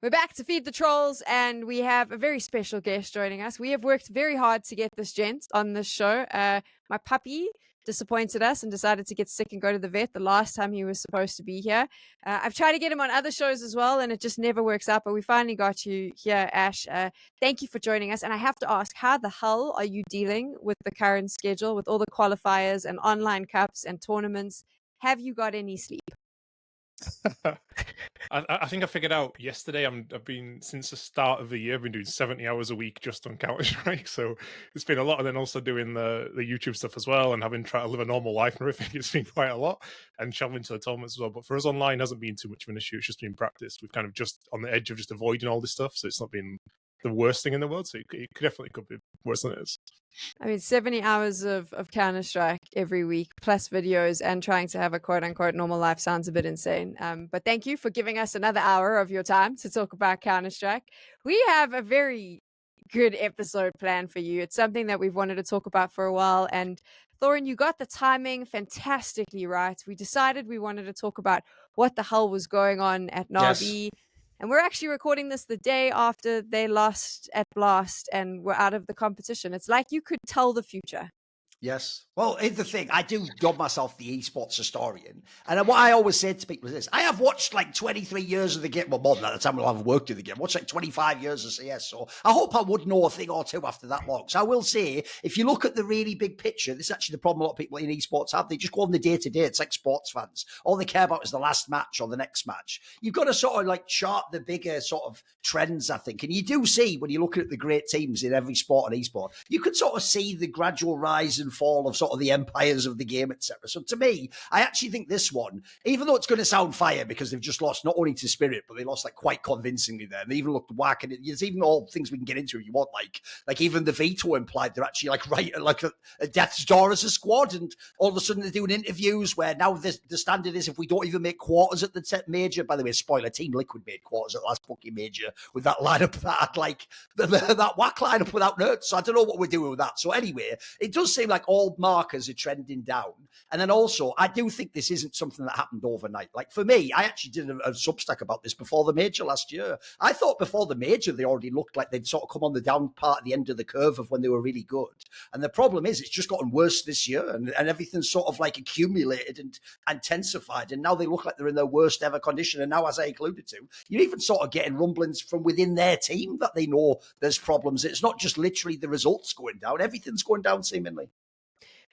We're back to Feed the Trolls, and we have a very special guest joining us. We have worked very hard to get this gent on this show. My puppy disappointed us and decided to get sick and go to the vet the last time he was supposed to be here. I've tried to get him on other shows as well, and it just never works out, but we finally got you here, Ash. Thank you for joining us. And I have to ask, how the hell are you dealing with the current schedule, with all the qualifiers and online cups and tournaments? Have you got any sleep? I think I figured out yesterday. I've been since the start of the year. I've been doing 70 hours a week just on Counter-Strike. So it's been a lot, and then also doing the YouTube stuff as well, and having tried to live a normal life and everything. It's been quite a lot, and traveling to the tournaments as well. But for us, online hasn't been too much of an issue. It's just been practice. We've kind of just on the edge of just avoiding all this stuff, so it's not been the worst thing in the world. So it definitely could be worse than it is. I mean, 70 hours of Counter-Strike every week, plus videos, and trying to have a quote-unquote normal life sounds a bit insane. But thank you for giving us another hour of your time to talk about Counter-Strike. We have a very good episode planned for you. It's something that we've wanted to talk about for a while. And Thorin, you got the timing fantastically right. We decided we wanted to talk about what the hell was going on at NAVI. Yes. And we're actually recording this the day after they lost at BLAST and were out of the competition. It's like you could tell the future. Yes. Well, here's the thing. I do dub myself the esports historian. And what I always say to people is this. I have watched like 23 years of the game. Well, more than that, at the time I haven't worked in the game. I watched like 25 years of CS. So I hope I would know a thing or two after that long. So I will say, if you look at the really big picture, this is actually the problem a lot of people in esports have. They just go on the day-to-day. It's like sports fans. All they care about is the last match or the next match. You've got to sort of like chart the bigger sort of trends, I think. And you do see, when you're looking at the great teams in every sport and esport, you can sort of see the gradual rise and fall of sort of the empires of the game, etc. So to me, I actually think this one, even though it's going to sound fire because they've just lost not only to Spirit, but they lost like quite convincingly there. And they even looked whack, and there's even all things we can get into if you want, like even the veto implied they're actually like right at like a death's door as a squad, and all of a sudden they're doing interviews where now the standard is if we don't even make quarters at the major. By the way, spoiler, Team Liquid made quarters at the last fucking major with that lineup that had like that whack lineup without nerds. So I don't know what we're doing with that. So anyway, it does seem like all markers are trending down. And then also, I do think this isn't something that happened overnight. Like for me, I actually did a Substack about this before the major last year. I thought before the major, they already looked like they'd sort of come on the down part at the end of the curve of when they were really good. And the problem is it's just gotten worse this year, and everything's sort of like accumulated and intensified. And now they look like they're in their worst ever condition. And now, as I alluded to, you're even sort of getting rumblings from within their team that they know there's problems. It's not just literally the results going down. Everything's going down seemingly.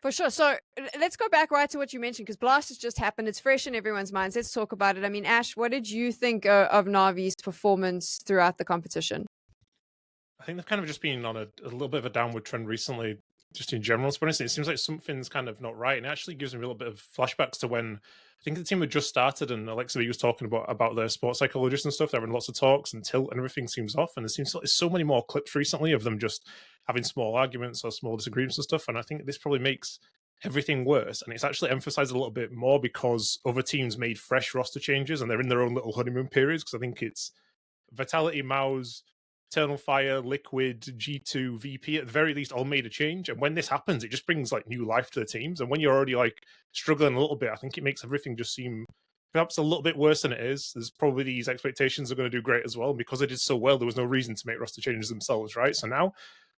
For sure. So let's go back right to what you mentioned, because Blast has just happened. It's fresh in everyone's minds. Let's talk about it. I mean, Ash, what did you think of Navi's performance throughout the competition? I think they've kind of just been on a little bit of a downward trend recently, just in general. But honestly, it seems like something's kind of not right. And it actually gives me a little bit of flashbacks to when I think the team had just started and Alexa was talking about their sports psychologists and stuff. They're having lots of talks and tilt and everything seems off. And there seems like there's so many more clips recently of them just having small arguments or small disagreements and stuff. And I think this probably makes everything worse. And it's actually emphasized a little bit more because other teams made fresh roster changes and they're in their own little honeymoon periods. Because I think it's Vitality, Mouse, Eternal Fire, Liquid, G2, VP, at the very least, all made a change. And when this happens, it just brings like new life to the teams. And when you're already like struggling a little bit, I think it makes everything just seem perhaps a little bit worse than it is. There's probably these expectations are going to do great as well. And because they did so well, there was no reason to make roster changes themselves, right? So now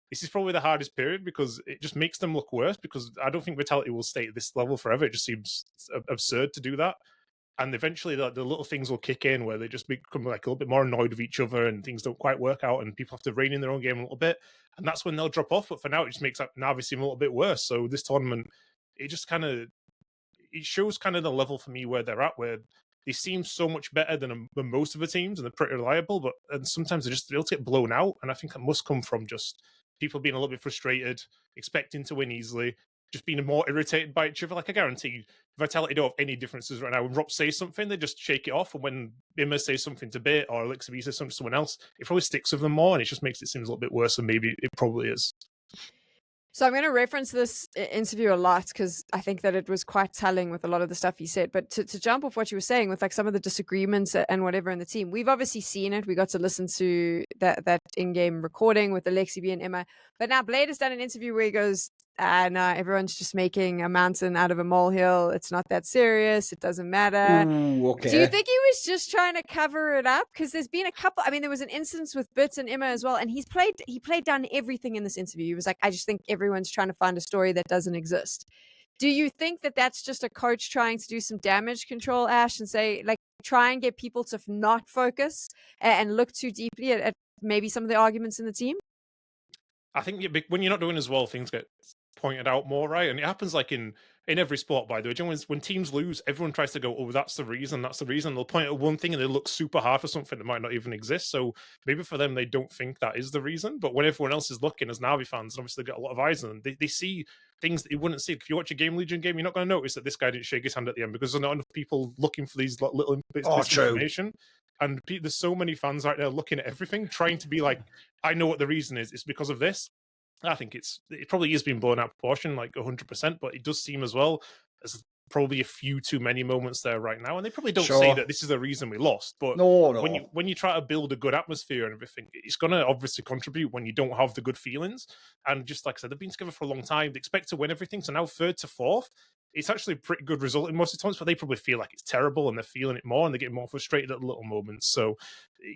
this is probably the hardest period because it just makes them look worse, because I don't think Vitality will stay at this level forever. It just seems absurd to do that. And eventually the little things will kick in where they just become like a little bit more annoyed with each other and things don't quite work out and people have to rein in their own game a little bit. And that's when they'll drop off. But for now, it just makes Navi seem a little bit worse. So this tournament, it just kind of, it shows kind of the level for me where they're at, where they seem so much better than most of the teams and they're pretty reliable, but and sometimes they'll get blown out. And I think it must come from just people being a little bit frustrated, expecting to win easily, just being more irritated by each other. Like I guarantee Vitality don't have any differences right now. When Rob says something, they just shake it off. And when Bimmer says something to Bit or Elixir says something to someone else, it probably sticks with them more and it just makes it seem a little bit worse than maybe it probably is. So I'm going to reference this interview a lot because I think that it was quite telling with a lot of the stuff he said. But to jump off what you were saying with like some of the disagreements and whatever in the team, we've obviously seen it. We got to listen to that in-game recording with Alexi B and Emma. But now Blade has done an interview where he goes, no, everyone's just making a mountain out of a molehill. It's not that serious. It doesn't matter. Ooh, okay. Do you think he was just trying to cover it up? Because there's been a couple. I mean, there was an instance with Bits and Emma as well, and he played down everything in this interview. He was like, I just think everyone's trying to find a story that doesn't exist. Do you think that that's just a coach trying to do some damage control, Ash, and say, like, try and get people to not focus and look too deeply at maybe some of the arguments in the team? I think when you're not doing as well, things get pointed out more, right? And it happens like in every sport, by the way. When teams lose, everyone tries to go, oh, that's the reason. They'll point at one thing and they look super hard for something that might not even exist. So maybe for them, they don't think that is the reason. But when everyone else is looking as Navi fans, and obviously they've got a lot of eyes on them, they see things that you wouldn't see. If you watch a Gamerlegion game, you're not going to notice that this guy didn't shake his hand at the end because there's not enough people looking for these little bits of information. And there's so many fans out there looking at everything, trying to be like, I know what the reason is. It's because of this. I think it probably is being blown out of proportion, like 100%, but it does seem as well as probably a few too many moments there right now. And they probably don't say that this is the reason we lost. But when you try to build a good atmosphere and everything, it's going to obviously contribute when you don't have the good feelings. And just like I said, they've been together for a long time. They expect to win everything. So now 3rd to 4th, it's actually a pretty good result in most of the times, but they probably feel like it's terrible and they're feeling it more and they get more frustrated at the little moments. So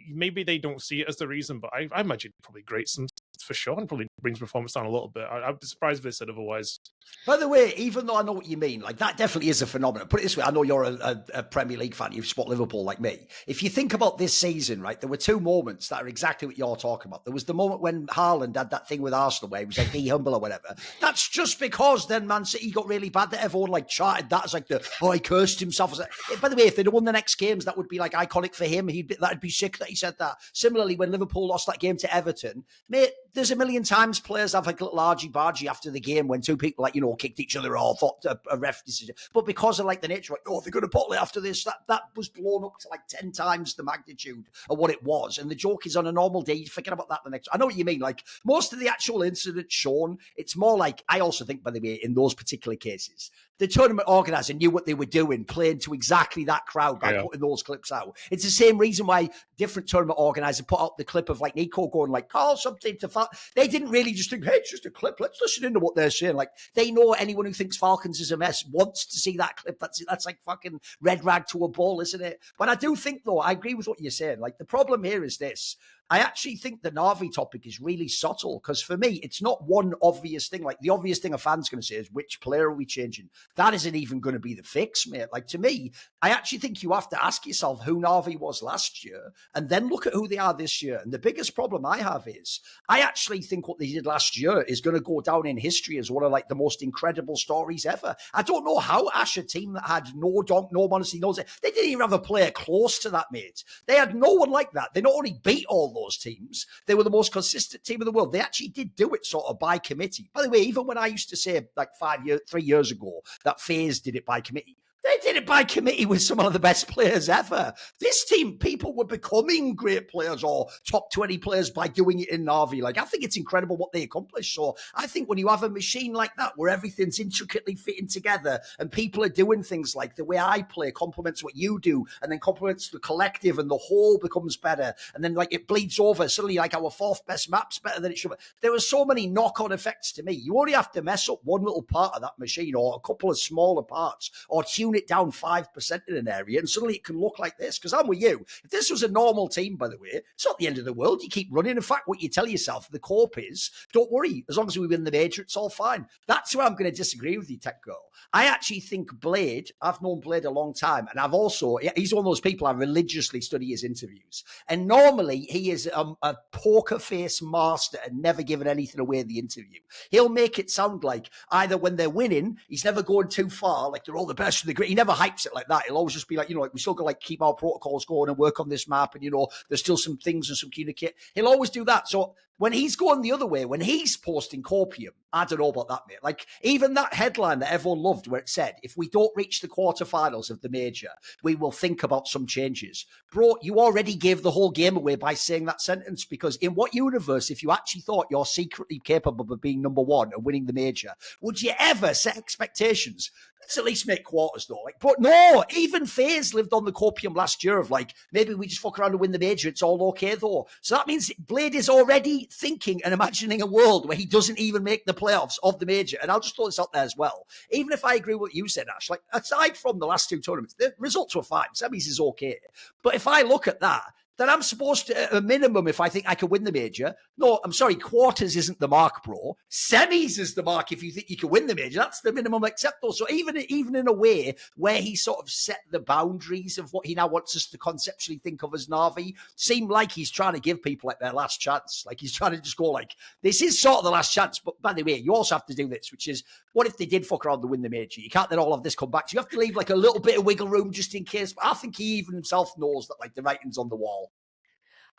maybe they don't see it as the reason, but I imagine it probably grates them for sure and probably brings performance down a little bit. I'd be surprised if they said otherwise. By the way, even though I know what you mean, like that definitely is a phenomenon. Put it this way, I know you're a Premier League fan, you support Liverpool like me. If you think about this season, right, there were 2 moments that are exactly what you're talking about. There was the moment when Haaland had that thing with Arsenal where he was like, be humble or whatever. That's just because then Man City got really bad that everyone like charted that as like he cursed himself. By the way, if they'd have won the next games, that would be like iconic for him. That'd be sick that he said that. Similarly, when Liverpool lost that game to Everton, mate, there's a million times players have like a little argy-bargy after the game when 2 people kicked each other or thought a ref decision. But because of like the nature of, they're going to bottle it after this, that was blown up to like 10 times the magnitude of what it was. And the joke is on a normal day, you're thinking about that the next. I know what you mean. Like most of the actual incidents shown, it's more like, I also think, by the way, in those particular cases, the tournament organizer knew what they were doing, playing to exactly that crowd by putting those clips out. It's the same reason why different tournament organizers put out the clip of like Nico going like, call something to They didn't really just think, hey, it's just a clip. Let's listen into what they're saying. Like they know anyone who thinks Falcons is a mess wants to see that clip. That's like fucking red rag to a ball, isn't it? But I do think, though, I agree with what you're saying. Like the problem here is this. I actually think the Navi topic is really subtle because for me, it's not one obvious thing. Like the obvious thing a fan's going to say is, which player are we changing? That isn't even going to be the fix, mate. Like to me, I actually think you have to ask yourself who Navi was last year and then look at who they are this year. And the biggest problem I have is I actually think what they did last year is going to go down in history as one of like the most incredible stories ever. I don't know how Ash, a team that had no modesty, knows it. They didn't even have a player close to that, mate. They had no one like that. They not only beat all those teams, they were the most consistent team in the world. They actually did do it sort of by committee. By the way, even when I used to say like 3 years ago that FaZe did it by committee, they did it by committee with some of the best players ever. This team, people were becoming great players or top 20 players by doing it in Navi. Like, I think it's incredible what they accomplished. So I think when you have a machine like that, where everything's intricately fitting together and people are doing things like the way I play complements what you do and then complements the collective and the whole becomes better. And then like it bleeds over. Suddenly like our 4th best map's better than it should be. There are so many knock-on effects to me. You only have to mess up one little part of that machine or a couple of smaller parts or tune it down 5% in an area and suddenly it can look like this. Because I'm with you. If this was a normal team, by the way, it's not the end of the world. You keep running. In fact, what you tell yourself, the corp is, don't worry. As long as we win the major, it's all fine. That's where I'm going to disagree with you, Tech Girl. I actually think Blade, I've known Blade a long time, and I've also, he's one of those people I religiously study his interviews. And normally he is a poker face master and never given anything away in the interview. He'll make it sound like either when they're winning, he's never going too far, like they're all the best of the great. He never hypes it like that. He'll always just be like, like we still got to like keep our protocols going and work on this map. And, there's still some things and some communicate. He'll always do that. So when he's going the other way, when he's posting Corpium, I don't know about that, mate. Like, even that headline that everyone loved where it said, if we don't reach the quarterfinals of the major, we will think about some changes. Bro, you already gave the whole game away by saying that sentence, because in what universe, if you actually thought you're secretly capable of being number one and winning the major, would you ever set expectations? Let's at least make quarters, though. Like, but no, even FaZe lived on the copium last year of like, maybe we just fuck around and win the major. It's all okay, though. So that means Blade is already thinking and imagining a world where he doesn't even make the playoffs of the major. And I'll just throw this out there as well. Even if I agree with what you said, Ash, like aside from the last two tournaments, the results were fine. Semis is okay. But if I look at that, then I'm supposed to, at a minimum, if I think I can win the major. No, I'm sorry, quarters isn't the mark, bro. Semis is the mark if you think you can win the major. That's the minimum acceptable. So even in a way where he sort of set the boundaries of what he now wants us to conceptually think of as NAVI, seemed like he's trying to give people like their last chance. Like he's trying to just go like, this is sort of the last chance. But by the way, you also have to do this, which is, what if they did fuck around to win the major? You can't then all have this come back. So you have to leave like a little bit of wiggle room just in case. But I think he even himself knows that like the writing's on the wall.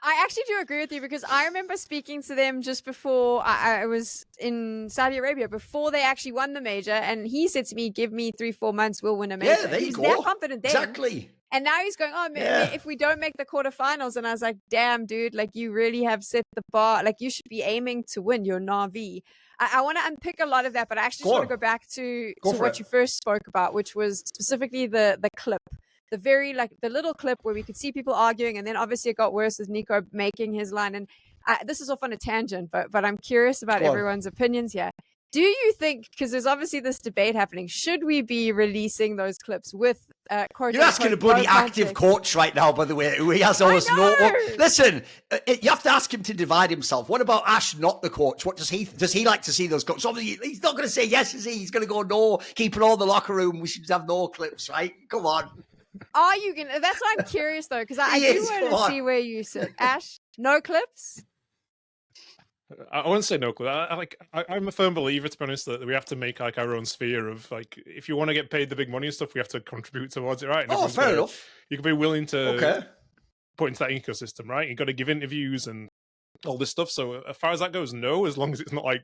I actually do agree with you, because I remember speaking to them just before I was in Saudi Arabia, before they actually won the major, and he said to me, give me 3-4 months, we'll win a major. Yeah, there you go. That confident then. Exactly. And now he's going, oh, man, if we don't make the quarterfinals. And I was like, damn, dude, like you really have set the bar. Like you should be aiming to win your NAVI. I want to unpick a lot of that, but I actually just want to go back to what you first spoke about, which was specifically the clip. The little clip where we could see people arguing, and then obviously it got worse with Nico making his line. And this is off on a tangent, but I'm curious about everyone's opinions here. Do you think, because there's obviously this debate happening, should we be releasing those clips with quote? You're asking a bloody active coach right now, by the way, who he has almost no. Listen, you have to ask him to divide himself. What about Ash, not the coach? What does he like to see those clips? Obviously, he's not going to say yes, is he? He's going to go no. Keep it all in the locker room. We should have no clips, right? Come on. Are you gonna? That's why I'm curious though, because I do want to see where you sit. Ash, no clips. I wouldn't say no clip. I'm a firm believer, to be honest, that we have to make like our own sphere of like, if you want to get paid the big money and stuff, we have to contribute towards it, right? And fair enough. You can be willing to put into that ecosystem, right? You've got to give interviews and all this stuff. So as far as that goes, no, as long as it's not like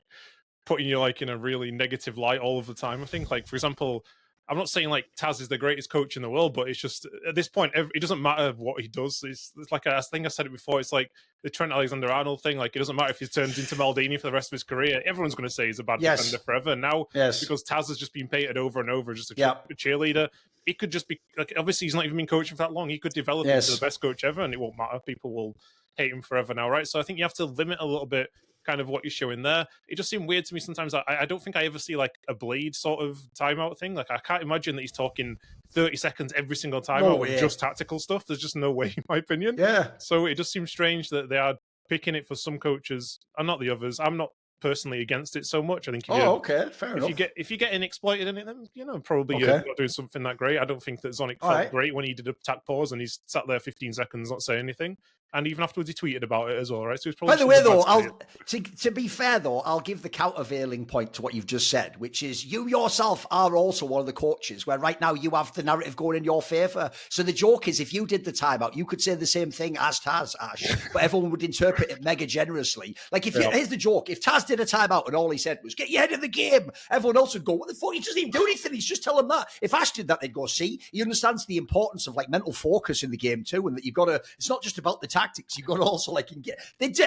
putting you like in a really negative light all of the time. I think, like, for example, I'm not saying like Taz is the greatest coach in the world, but it's just at this point, it doesn't matter what he does. It's like, I think I said it before, it's like the Trent Alexander-Arnold thing. Like, it doesn't matter if he turns into Maldini for the rest of his career. Everyone's going to say he's a bad defender forever. Now, because Taz has just been painted over and over, just a cheerleader, it could just be, like, obviously he's not even been coaching for that long. He could develop into the best coach ever, and it won't matter. People will hate him forever now, right? So I think you have to limit a little bit kind of what you're showing there. It just seemed weird to me sometimes. I don't think I ever see like a Blade sort of timeout thing. Like, I can't imagine that he's talking 30 seconds every single timeout with just tactical stuff. There's just no way, in my opinion. So it just seems strange that they are picking it for some coaches and not the others. I'm not personally against it so much. I think fair enough. If you're getting exploited in it, then probably you're not doing something that great. I don't think that Zonic felt great when he did a attack pause and he's sat there 15 seconds not saying anything. And even afterwards, he tweeted about it as well, right? So it's probably. By the way, though, to be fair, though, I'll give the countervailing point to what you've just said, which is you yourself are also one of the coaches where right now you have the narrative going in your favour. So the joke is, if you did the timeout, you could say the same thing as Taz, Ash, but everyone would interpret it mega generously. Like, here's the joke: if Taz did a timeout and all he said was "get your head in the game," everyone else would go, "What the fuck? He doesn't even do anything. He's just telling them that." If Ash did that, they'd go, "See, he understands the importance of like mental focus in the game too, and that you've got to. It's not just about the tactics. You've got to also like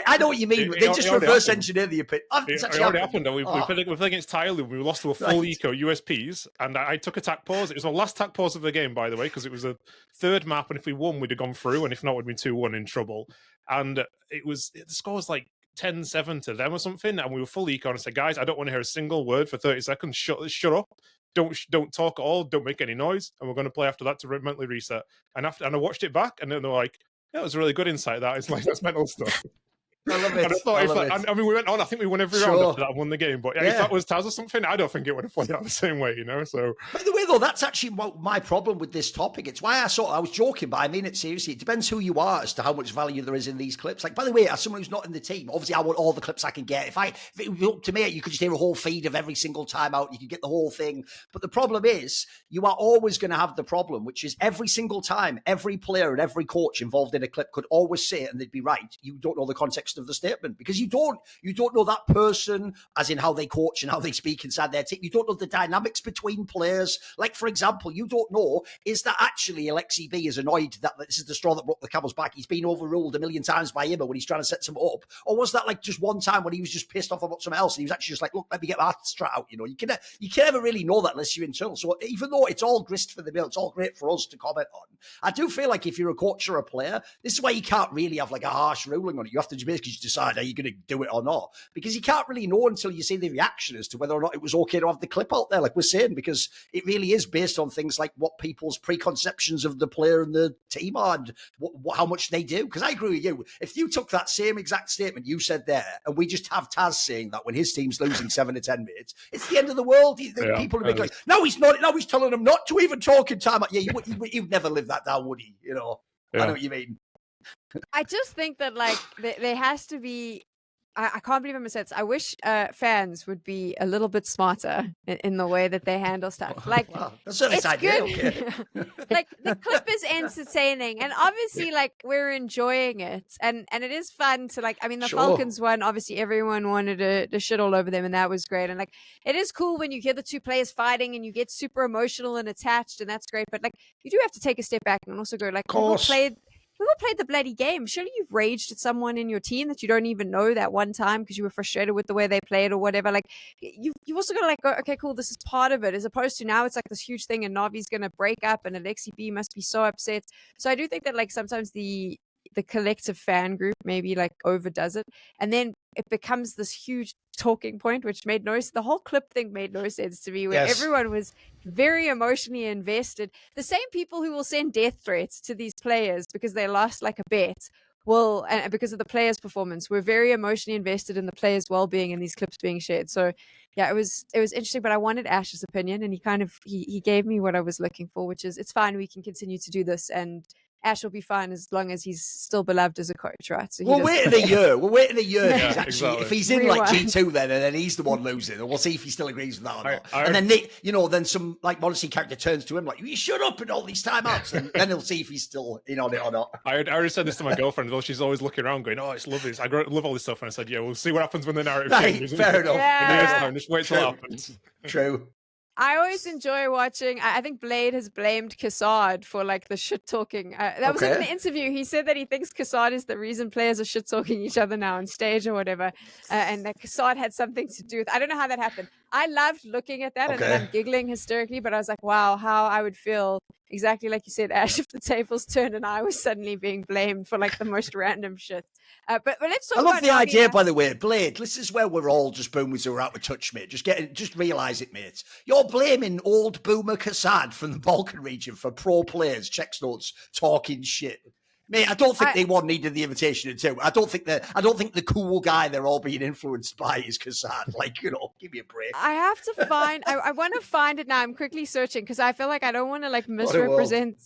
I know what you mean. They just reverse engineer the opinion. It already happened. We played against Thailand. We lost to a full eco USPs, and I took a tack pause. It was my last tack pause of the game, by the way, because it was a third map, and if we won, we'd have gone through, and if not, we'd been 2-1 in trouble. And the score was like 10-7 to them or something, and we were full eco. And I said, guys, I don't want to hear a single word for 30 seconds. Shut up. Don't talk at all. Don't make any noise, and we're going to play after that to mentally reset. And I watched it back, and then they're like, yeah, it was a really good insight. That it's like, that's mental stuff. I love it. And I thought, I mean, we went on. I think we won every round after that and won the game. But if that was Taz or something, I don't think it would have played out the same way, So, by the way, though, that's actually my problem with this topic. It's why I was joking, but I mean it seriously. It depends who you are as to how much value there is in these clips. Like, by the way, as someone who's not in the team, obviously I want all the clips I can get. If it was up to me, you could just hear a whole feed of every single timeout. You could get the whole thing. But the problem is, you are always going to have the problem, which is every single time, every player and every coach involved in a clip could always say it and they'd be right. You don't know the context of the statement because you don't know that person, as in how they coach and how they speak inside their team. You don't know the dynamics between players. Like, for example, you don't know, is that actually Alexi B is annoyed that this is the straw that broke the camel's back? He's been overruled a million times by Imma when he's trying to set some up. Or was that like just one time when he was just pissed off about something else and he was actually just like, look, let me get my strat out. You can never really know that unless you're internal. So even though it's all grist for the mill, it's all great for us to comment on, I do feel like if you're a coach or a player, this is why you can't really have like a harsh ruling on it. You have to just because you decide are you going to do it or not, because you can't really know until you see the reaction as to whether or not it was okay to have the clip out there, like we're saying, because it really is based on things like what people's preconceptions of the player and the team are and how much they do. Because I agree with you. If you took that same exact statement you said there and we just have Taz saying that when his team's losing 7 to 10 minutes, it's the end of the world. People would be like, no, he's not. No, he's telling them not to even talk in time. Yeah, he would never live that down, would he? You know, I know what you mean. I just think that like there has to be. I can't believe I'm saying this. I wish fans would be a little bit smarter in the way that they handle stuff. Like, wow, that's a nice idea. Okay. Like the clip is entertaining, and obviously, like we're enjoying it, and it is fun to like. I mean, the Falcons one, obviously, everyone wanted to shit all over them, and that was great. And like, it is cool when you hear the two players fighting, and you get super emotional and attached, and that's great. But like, you do have to take a step back and also go like, we all played the bloody game. Surely you've raged at someone in your team that you don't even know that one time because you were frustrated with the way they played or whatever. Like you've also got to like go, okay, cool, this is part of it, as opposed to now it's like this huge thing and Navi's going to break up and Alexi B must be so upset. So I do think that like sometimes the collective fan group maybe like overdoes it, and then it becomes this huge talking point, which made no sense. The whole clip thing made no sense to me, where everyone was very emotionally invested. The same people who will send death threats to these players because they lost like a bet will, and because of the players' performance, were very emotionally invested in the players' well-being and these clips being shared. So yeah, it was interesting, but I wanted Ash's opinion, and he gave me what I was looking for, which is it's fine, we can continue to do this, and Ash will be fine as long as he's still beloved as a coach, right? So we're waiting a year. We're waiting a year. Exactly. If he's in like G2 then, and then he's the one losing, and we'll see if he still agrees with that or not. And then Nick, then some like Modesty character turns to him like, "You shut up!" and all these timeouts, and then he'll see if he's still in on it or not. I already said this to my girlfriend. Well, she's always looking around, going, "Oh, it's lovely. I love all this stuff." And I said, "Yeah, we'll see what happens when the narrative changes." Fair enough. Yeah. Just wait till it happens. True. I always enjoy watching. I think Blade has blamed Kassad for like the shit talking. That was in the interview. He said that he thinks Kassad is the reason players are shit talking each other now on stage or whatever, and that Kassad had something to do with. I don't know how that happened. I loved looking at that, and then I'm giggling hysterically. But I was like, wow, how I would feel exactly like you said, Ash, if the tables turned and I was suddenly being blamed for like the most random shit. But let's talk. I love about the idea, by the way, Blade. This is where we're all just boomers who are out of touch, mate. Just realise it, mate. You're blaming old boomer Kassad from the Balkan region for pro players, checks notes, talking shit. Mate, I don't think they one needed the invitation to do. I don't think the cool guy they're all being influenced by is Kassad. Like, give me a break. I have to find. I want to find it now. I'm quickly searching because I feel like I don't want to like misrepresent.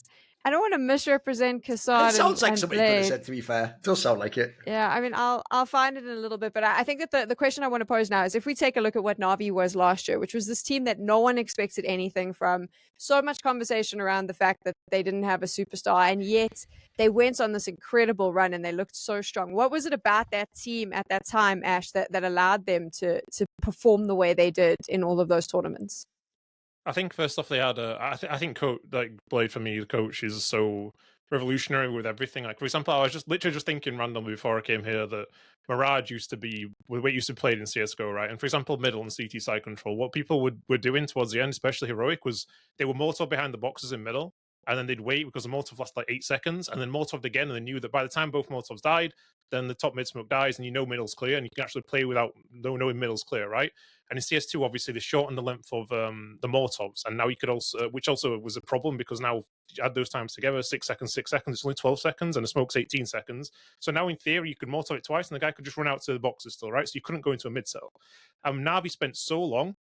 I don't want to misrepresent Kassad. It sounds like and somebody could have said, to be fair. It does sound like it. Yeah, I mean, I'll find it in a little bit, but I think that the question I want to pose now is if we take a look at what Navi was last year, which was this team that no one expected anything from, so much conversation around the fact that they didn't have a superstar, and yet they went on this incredible run and they looked so strong. What was it about that team at that time, Ash, that allowed them to perform the way they did in all of those tournaments? I think first off, they had I think like Blade for me, the coach is so revolutionary with everything. Like for example, I was just literally thinking randomly before I came here that Mirage used to be what used to play in CS:GO, right? And for example, middle and CT side control, what people were doing towards the end, especially Heroic, was they were Molotov behind the boxes in middle, and then they'd wait because the Molotov lasted like 8 seconds, and then Molotov again, and they knew that by the time both Molotovs died, then the top mid smoke dies, and middle's clear, and you can actually play without knowing middle's clear, right? And in CS2, obviously, they shortened the length of the Molotovs, and now you could also, which also was a problem because now you add those times together, 6 seconds, 6 seconds, it's only 12 seconds, and the smoke's 18 seconds. So now in theory, you could Molotov it twice, and the guy could just run out to the boxes still, right? So you couldn't go into a mid cell. Navi spent so long.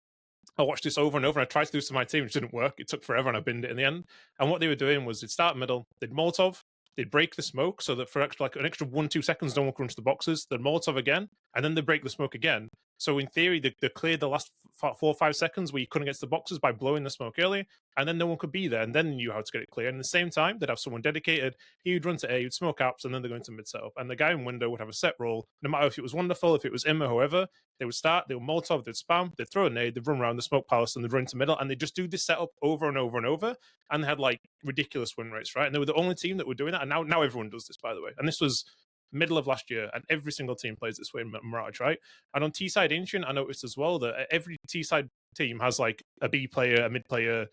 I watched this over and over, and I tried to do this to my team, which didn't work. It took forever, and I binned it in the end. And what they were doing was they'd start middle, they'd Molotov, they'd break the smoke so that for an extra 1-2 seconds, no one could run to the boxes. They'd Molotov again, and then they'd break the smoke again. So in theory, they cleared the last 4 or 5 seconds where you couldn't get to the boxes by blowing the smoke early, and then no one could be there, and then they knew how to get it clear. And at the same time, they'd have someone dedicated. He would run to A, he'd smoke apps, and then they're going to mid setup. And the guy in window would have a set role, no matter if it was Wonderful, if it was Imma, whoever. They would start, they would Molotov, they'd spam, they'd throw a nade, they'd run around the smoke palace, and they'd run to middle, and they'd just do this setup over and over and over, and they had like ridiculous win rates, right? And they were the only team that were doing that, and now everyone does this, by the way. And this was middle of last year, and every single team plays this way in Mirage, right? And on T-side Ancient, I noticed as well that every T-side team has like a B player, a mid player,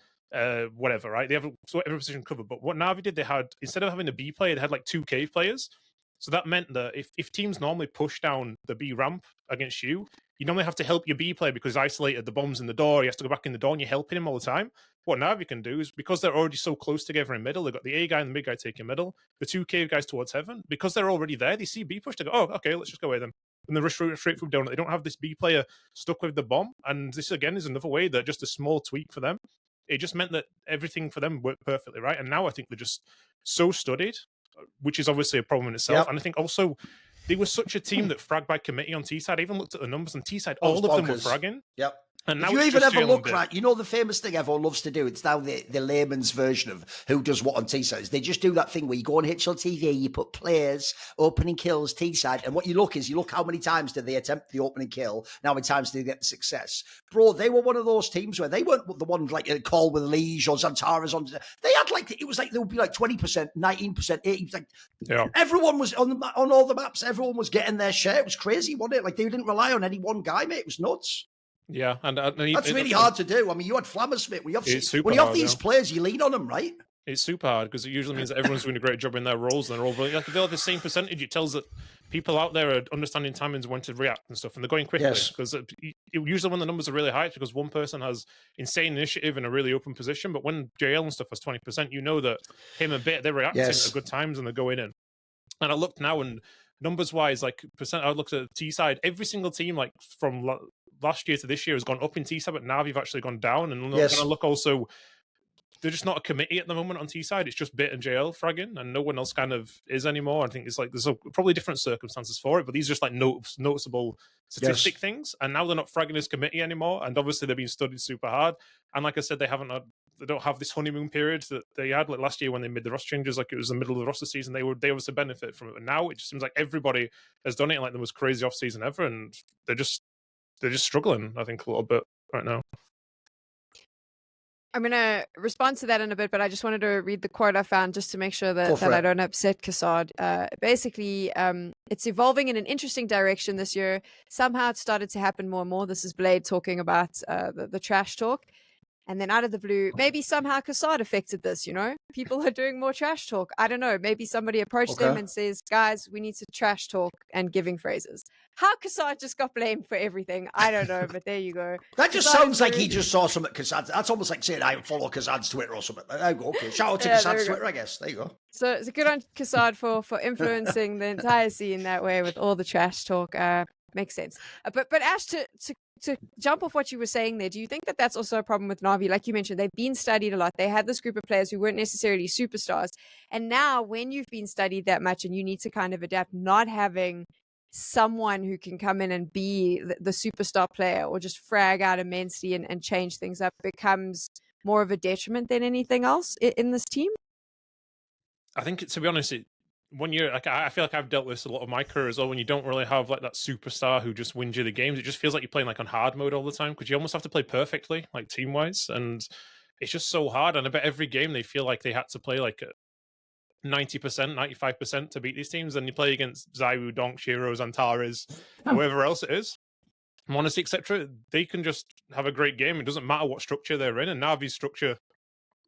whatever, right? They have every position covered. But what Navi did, they had, instead of having a B player, they had like 2 cave players. So that meant that if teams normally push down the B ramp against you, you normally have to help your B player because he's isolated, the bomb's in the door, he has to go back in the door, and you're helping him all the time. What NAVI can do is, because they're already so close together in middle, they've got the A guy and the mid guy taking middle, the two cave guys towards heaven, because they're already there, they see B push, they go, oh, okay, let's just go away then. And they rush straight through down. They don't have this B player stuck with the bomb. And this, again, is another way that just a small tweak for them. It just meant that everything for them worked perfectly, right? And now I think they're just so studied, which is obviously a problem in itself. And I think also they were such a team that fragged by committee on T-side. I even looked at the numbers on T-side. All of them were fragging. Yep. And now if you even ever look, right, you know the famous thing everyone loves to do, it's now the layman's version of who does what on T-sides. They just do that thing where you go on HLTV, you put players, opening kills, T-side, and what you look is, you look how many times did they attempt the opening kill, how many times did they get the success. Bro, they were one of those teams where they weren't the ones like a call with Liege or Xantaras on. They had like, it was like, there would be like 20%, 19%, 80%. Like, everyone was on all the maps, everyone was getting their share. It was crazy, wasn't it? Like, they didn't rely on any one guy, mate. It was nuts. Yeah, and that's really hard to do. I mean, you had Flammersmith. When you have these players, you lean on them, right? It's super hard because it usually means that everyone's doing a great job in their roles, and they're all like, if they have the same percentage, it tells that people out there are understanding timings when to react and stuff, and they're going quickly. Because usually when the numbers are really high, it's because one person has insane initiative in a really open position. But when JL and stuff has 20%, you know that him and Bit, they're reacting at good times and they're going in. And I looked now, and numbers wise, like percent, I looked at T side, every single team, like from last year to this year, has gone up in T side, but NAVI have actually gone down. And when I look also, they're just not a committee at the moment on T side. It's just Bit and JL fragging, and no one else kind of is anymore. I think it's like there's probably different circumstances for it, but these are just like noticeable statistic things. And now they're not fragging as committee anymore, and obviously they're being studied super hard. And like I said, they don't have this honeymoon period that they had like last year when they made the roster changes. Like, it was the middle of the roster season. They obviously benefit from it, but now it just seems like everybody has done it in like the most crazy off season ever, and they're just struggling, I think, a little bit right now. I'm going to respond to that in a bit, but I just wanted to read the quote I found just to make sure that I don't upset Kassad. Basically, it's evolving in an interesting direction this year. Somehow it started to happen more and more. This is Blade talking about the trash talk. And then out of the blue, maybe somehow Kassad affected this, you know? People are doing more trash talk. I don't know. Maybe somebody approached them and says, guys, we need to trash talk, and giving phrases. How Kassad just got blamed for everything, I don't know, but there you go. That just sounds like he just saw something at Kassad's. That's almost like saying, I follow Kassad's Twitter or something. There you go. Okay. Shout out to Kassad's Twitter, I guess. There you go. So it's good on Kassad for influencing the entire scene that way with all the trash talk. Makes sense. But Ash, to jump off what you were saying there, do you think that that's also a problem with NAVI? Like you mentioned, they've been studied a lot. They had this group of players who weren't necessarily superstars. And now when you've been studied that much and you need to kind of adapt, not having someone who can come in and be the superstar player or just frag out immensely and change things up becomes more of a detriment than anything else in this team? I think, to be honest, when you're like, I feel like I've dealt with this a lot of my career as well. When you don't really have like that superstar who just wins you the games, it just feels like you're playing like on hard mode all the time, because you almost have to play perfectly, like team wise, and it's just so hard. And I bet every game they feel like they had to play like 90%, 95% to beat these teams. And you play against Zaiwu, Donk, Shiro, Xantaras, whoever else it is, Monacy, etc. They can just have a great game. It doesn't matter what structure they're in. And Navi's structure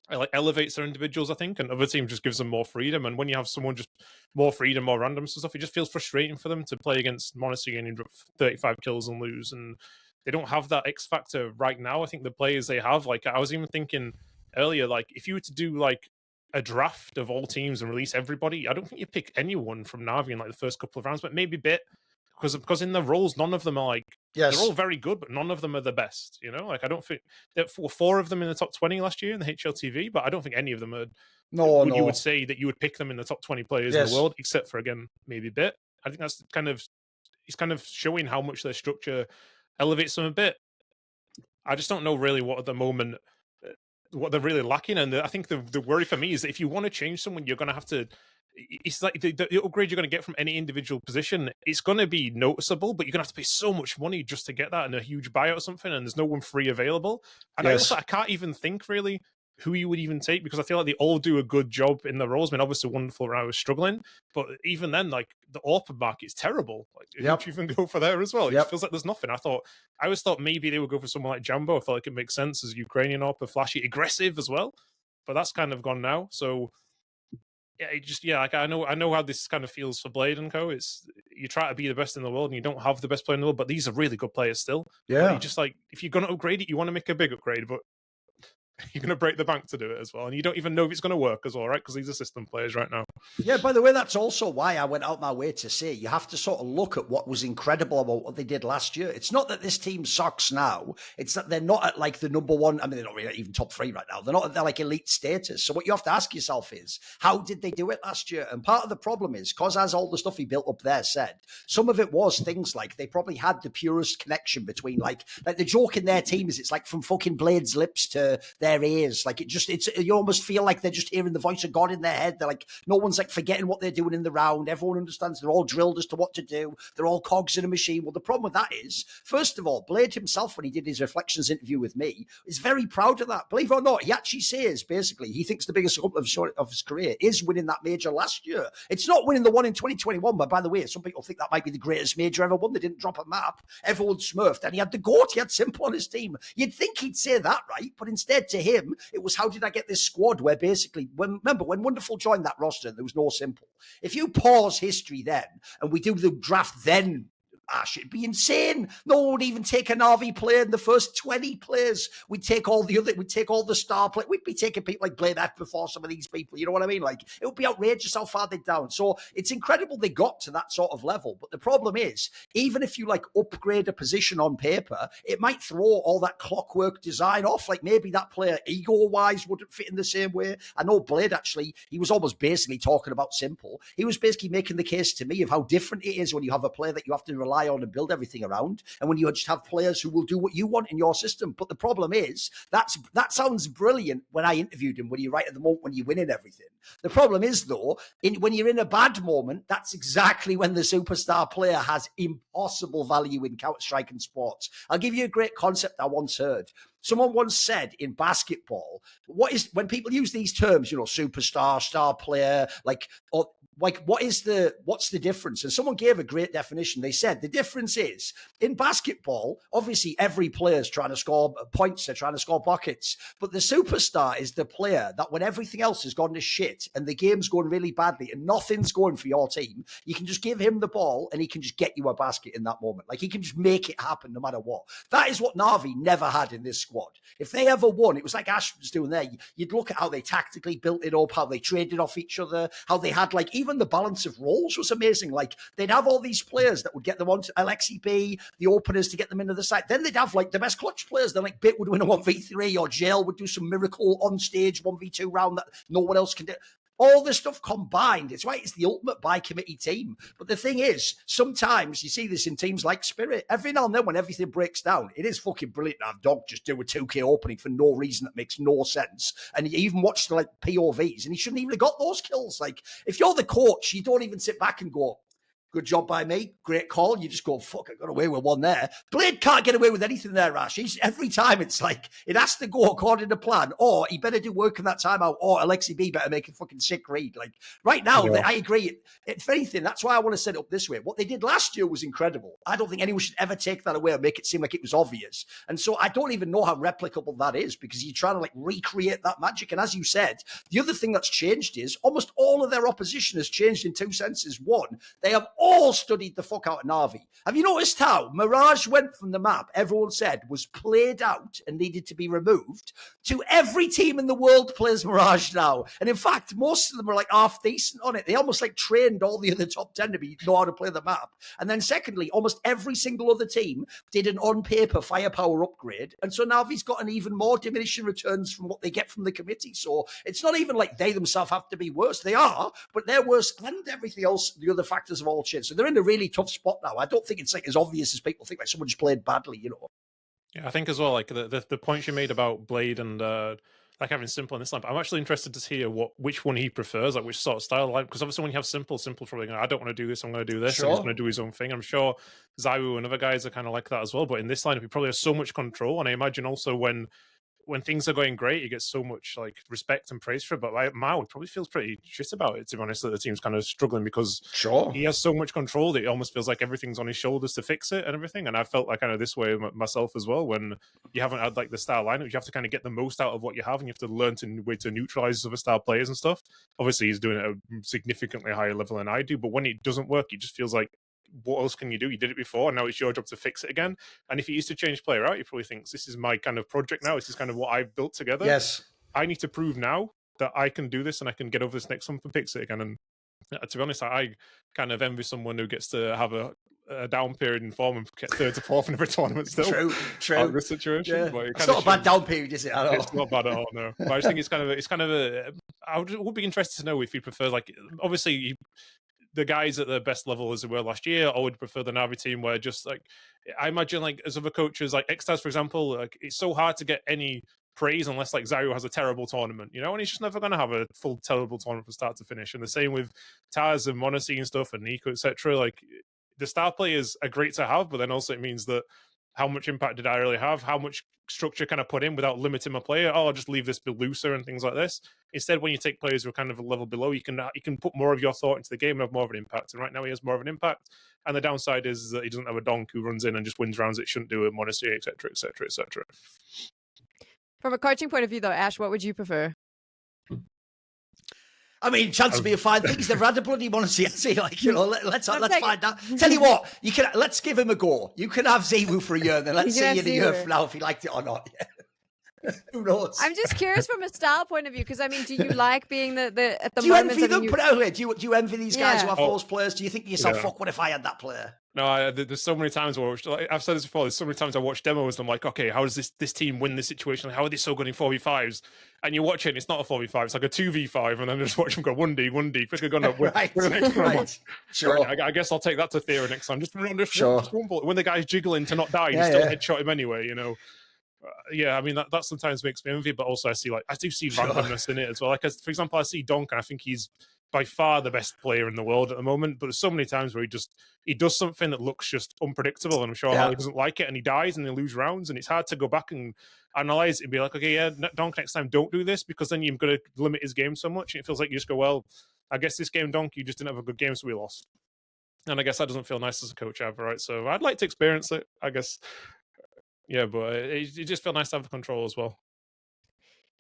like elevates their individuals, I think, and other teams just gives them more freedom. And when you have someone just more freedom, more random stuff, it just feels frustrating for them to play against Monacy and 35 kills and lose. And they don't have that X factor right now. I think the players they have, like I was even thinking earlier, like if you were to do like a draft of all teams and release everybody, I don't think you pick anyone from Navi in like the first couple of rounds, but maybe Bit, because in the roles, none of them are like, they're all very good, but none of them are the best, you know? Like, I don't think there were 4 of them in the top 20 last year in the HLTV, but I don't think any of them are. You would say that you would pick them in the top 20 players in the world, except for, again, maybe Bit. I think that's it's kind of showing how much their structure elevates them a bit. I just don't know really what at the moment, what they're really lacking. And I think the worry for me is that if you want to change someone, you're going to have to, it's like the upgrade you're going to get from any individual position, it's going to be noticeable, but you're going to have to pay so much money just to get that, and a huge buyout or something, and there's no one free available. And I can't even think really who you would even take, because I feel like they all do a good job in their roles. I mean, obviously Wonderful Row is struggling, but even then, like the AWP market's terrible. Like, who would you even go for there as well? It just feels like there's nothing. I always thought maybe they would go for someone like Jambo. I felt like it makes sense as Ukrainian AWP, flashy, aggressive as well, but that's kind of gone now. So like I know how this kind of feels for Blade and Co. It's you try to be the best in the world and you don't have the best player in the world, but these are really good players still. Yeah. But you just like if you're gonna upgrade it, you want to make a big upgrade, but you're gonna break the bank to do it as well, and you don't even know if it's gonna work as well, right? Because these are system players right now. Yeah, by the way, that's also why I went out my way to say you have to sort of look at what was incredible about what they did last year. It's not that this team sucks now. It's that they're not at like the number one. I mean, they're not really even top 3 right now. They're not at their like elite status. So what you have to ask yourself is, how did they do it last year? And part of the problem is, because as all the stuff he built up there said, some of it was things like they probably had the purest connection between like the joke in their team is it's like from fucking Blade's lips to their ears. Like you almost feel like they're just hearing the voice of God in their head. They're like, no one's like forgetting what they're doing in the round. Everyone understands they're all drilled as to what to do. They're all cogs in a machine. Well, the problem with that is, first of all, Blade himself, when he did his Reflections interview with me, is very proud of that. Believe it or not, he actually says, basically, he thinks the biggest accomplishment of his career is winning that major last year. It's not winning the one in 2021, but by the way, some people think that might be the greatest major ever won. They didn't drop a map. Everyone smurfed, and he had the GOAT. He had Simple on his team. You'd think he'd say that, right? But instead, to him, it was, how did I get this squad where basically, remember, when Wonderful joined that roster, there was no Simple. If you pause history then, and we do the draft then, Ash, it'd be insane. No one would even take a NAVI player in the first 20 players. We'd take all the star players. We'd be taking people like Blade F before some of these people. You know what I mean? Like, it would be outrageous how far they're down. So it's incredible they got to that sort of level. But the problem is, even if you like upgrade a position on paper, it might throw all that clockwork design off. Like maybe that player ego-wise wouldn't fit in the same way. I know Blade actually, he was almost basically talking about Simple. He was basically making the case to me of how different it is when you have a player that you have to rely on and build everything around, and when you just have players who will do what you want in your system. But the problem is, that sounds brilliant when I interviewed him, when you're right at the moment when you're winning everything. The problem is, though, when you're in a bad moment, that's exactly when the superstar player has impossible value in Counter-Strike and sports. I'll give you a great concept I once heard. Someone once said in basketball, when people use these terms, superstar, star player, what's the difference? And someone gave a great definition. They said the difference is, in basketball, obviously every player is trying to score points, they're trying to score buckets, but the superstar is the player that when everything else has gone to shit and the game's going really badly and nothing's going for your team, you can just give him the ball and he can just get you a basket in that moment. Like, he can just make it happen no matter what. That is what NAVI never had in this squad. If they ever won, it was like Ash was doing there. You'd look at how they tactically built it up, how they traded off each other, how they had even the balance of roles was amazing. Like, they'd have all these players that would get them onto Alexi B, the openers to get them into the side. Then they'd have the best clutch players. Then Bit would win a 1v3, or Jail would do some miracle on stage 1v2 round that no one else can do. All this stuff combined, it's why it's the ultimate by committee team. But the thing is, sometimes you see this in teams like Spirit. Every now and then when everything breaks down, it is fucking brilliant to have Dog just do a 2K opening for no reason that makes no sense. And you even watch the POVs, and he shouldn't even have got those kills. Like, if you're the coach, you don't even sit back and go, good job by me, great call. You just go, fuck, I got away with one there. Blade can't get away with anything there, Rash. Every time it's like, it has to go according to plan, or he better do work in that timeout, or Alexi B better make a fucking sick read. Like, right now, I agree. If anything, that's why I want to set it up this way. What they did last year was incredible. I don't think anyone should ever take that away and make it seem like it was obvious. And so I don't even know how replicable that is, because you're trying to recreate that magic. And as you said, the other thing that's changed is almost all of their opposition has changed in two senses. One, they have all studied the fuck out of NAVI. Have you noticed how Mirage went from the map everyone said was played out and needed to be removed, to every team in the world plays Mirage now? And in fact, most of them are half decent on it. They almost trained all the other top 10 to know how to play the map. And then secondly, almost every single other team did an on-paper firepower upgrade. And so NAVI's got an even more diminishing returns from what they get from the committee. So it's not even like they themselves have to be worse. They are, but they're worse, and everything else, the other factors have all changed. So they're in a really tough spot now. I don't think it's as obvious as people think, someone just played badly, Yeah, I think as well, the points you made about Blade and having Simple in this lineup, I'm actually interested to hear which one he prefers, which sort of style, because obviously when you have Simple's probably going, I don't want to do this, I'm going to do this, and he's going to do his own thing. I'm sure Zywoo and other guys are kind of like that as well, but in this lineup, he probably has so much control, and I imagine also when when things are going great, he gets so much like respect and praise for it. But like, Mao probably feels pretty shit about it, to be honest, that the team's kind of struggling because he has so much control that it almost feels like everything's on his shoulders to fix it and everything. And I felt like kind of this way myself as well, when you haven't had like the star lineup, you have to kind of get the most out of what you have, and you have to learn to way to neutralize other star players and stuff. Obviously, he's doing it at a significantly higher level than I do, but when it doesn't work, it just feels like, what else can you do? You did it before, and now it's your job to fix it again. And if he used to change player out, he probably thinks, this is my kind of project now. This is kind of what I've built together. Yes. I need to prove now that I can do this and I can get over this next month and fix it again. And to be honest, I kind of envy someone who gets to have a down period in form and get third to fourth in every tournament still. True. Out of this situation. Yeah. But It's not a bad down period, is it? At all? It's not bad at all, no. But I just think it's kind of a. I would be interested to know if he prefers, like, obviously the guys at the best level as they were last year, I would prefer the Navi team where just like, I imagine like as other coaches, like Xtaz, for example, like it's so hard to get any praise unless like Zayu has a terrible tournament, you know, and he's just never going to have a full terrible tournament from start to finish. And the same with Taz and Monacy and stuff and Nico, etc. Like the star players are great to have, but then also it means that how much impact did I really have? How much structure can I put in without limiting my player? Oh, I'll just leave this bit looser and things like this. Instead, when you take players who are kind of a level below, you can put more of your thought into the game and have more of an impact. And right now, he has more of an impact. And the downside is that he doesn't have a donk who runs in and just wins rounds it shouldn't do at Monastery, etc., etc., etc. From a coaching point of view, though, Ash, what would you prefer? I mean, chance to be a fine thing. He's never had a bloody Monastery. Like, you know, let's find out. Tell you what, let's give him a go. You can have Zewu for a year, and then let's see in a year from now if he liked it or not. Who knows? I'm just curious from a style point of view, because I mean, do you like being at the do you moment? Envy them? Put it out here. Do you envy these guys who have those players? Do you think to yourself, fuck, what if I had that player? No, there's so many times where, like, I've said this before, there's so many times I watch demos and I'm like, okay, how does this team win this situation? Like, how are they so good in 4v5s? And you watch it and it's not a 4v5, it's like a 2v5, and then just watch them go 1D, quickly going to win. Right. Sure. I guess I'll take that to Theory next time. Just one ball. When the guy's jiggling to not die, you still headshot him anyway, you know. Yeah, I mean, that sometimes makes me envy, but also I do see randomness in it as well. Like, for example, I see Donk, and I think he's by far the best player in the world at the moment, but there's so many times where he does something that looks just unpredictable, and I'm sure Harley doesn't like it, and he dies and they lose rounds, and it's hard to go back and analyze it and be like, okay, yeah, Donk, next time don't do this, because then you're going to limit his game so much, and it feels like you just go, well, I guess this game, Donk, you just didn't have a good game, so we lost. And I guess that doesn't feel nice as a coach either, right? So I'd like to experience it, I guess. Yeah, but it just felt nice to have the control as well.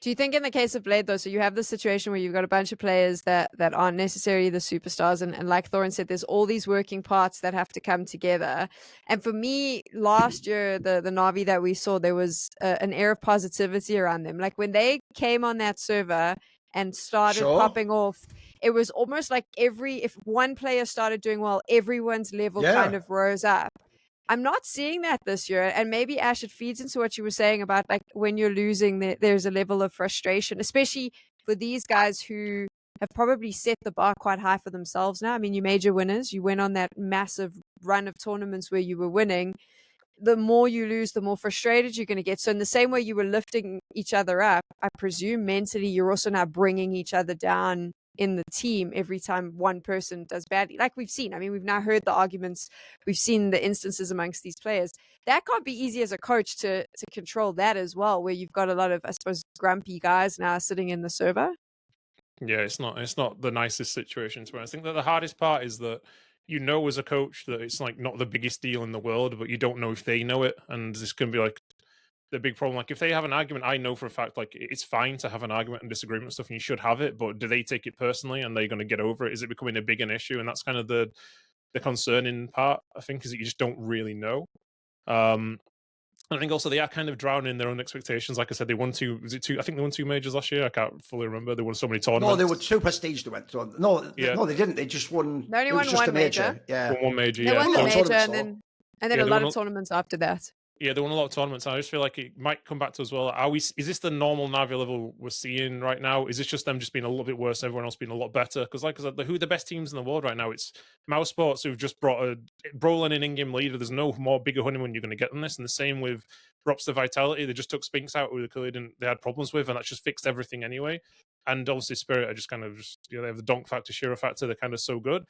Do you think in the case of Blade, though, so you have this situation where you've got a bunch of players that aren't necessarily the superstars, and like Thorin said, there's all these working parts that have to come together. And for me, last year, the Navi that we saw, there was an air of positivity around them. Like when they came on that server and started popping off, it was almost like if one player started doing well, everyone's level kind of rose up. I'm not seeing that this year, and maybe Ash, it feeds into what you were saying about like when you're losing, there's a level of frustration, especially for these guys who have probably set the bar quite high for themselves now. I mean, you major winners, you went on that massive run of tournaments where you were winning. The more you lose, the more frustrated you're going to get. So in the same way you were lifting each other up, I presume mentally you're also now bringing each other down in the team every time one person does badly, like we've seen. I mean, we've now heard the arguments, we've seen the instances amongst these players. That can't be easy as a coach to control that as well, where you've got a lot of, I suppose, grumpy guys now sitting in the server. Yeah, it's not the nicest situation to be honest. I think that the hardest part is that you know as a coach that it's like not the biggest deal in the world, but you don't know if they know it, and this can be like the big problem. Like if they have an argument, I know for a fact like it's fine to have an argument and disagreement and stuff, and you should have it, but do they take it personally and they're going to get over it? Is it becoming a big an issue? And that's kind of the concerning part, I think, is that you just don't really know. I think also they are kind of drowning in their own expectations. Like I said, they won two. Was it two? I think they won 2 majors last year. I can't fully remember. They won so many tournaments. No, they were 2 prestige. They went to. No, they didn't. They just won. They only won just one major. Yeah, won one major. They won the major, and then a lot of tournaments after that. Yeah, they won a lot of tournaments. I just feel like it might come back to as well. Is this the normal Navi level we're seeing right now? Is this just them just being a little bit worse, everyone else being a lot better? Because like I said, who are the best teams in the world right now? It's Mouse Sports, who've just brought a Brolin in-game leader. There's no more bigger honeymoon you're going to get than this. And the same with Drops the Vitality. They just took Spinks out, who they had problems with, and that just fixed everything anyway. And obviously Spirit are just kind of they have the donk factor, Shira factor. They're kind of so good.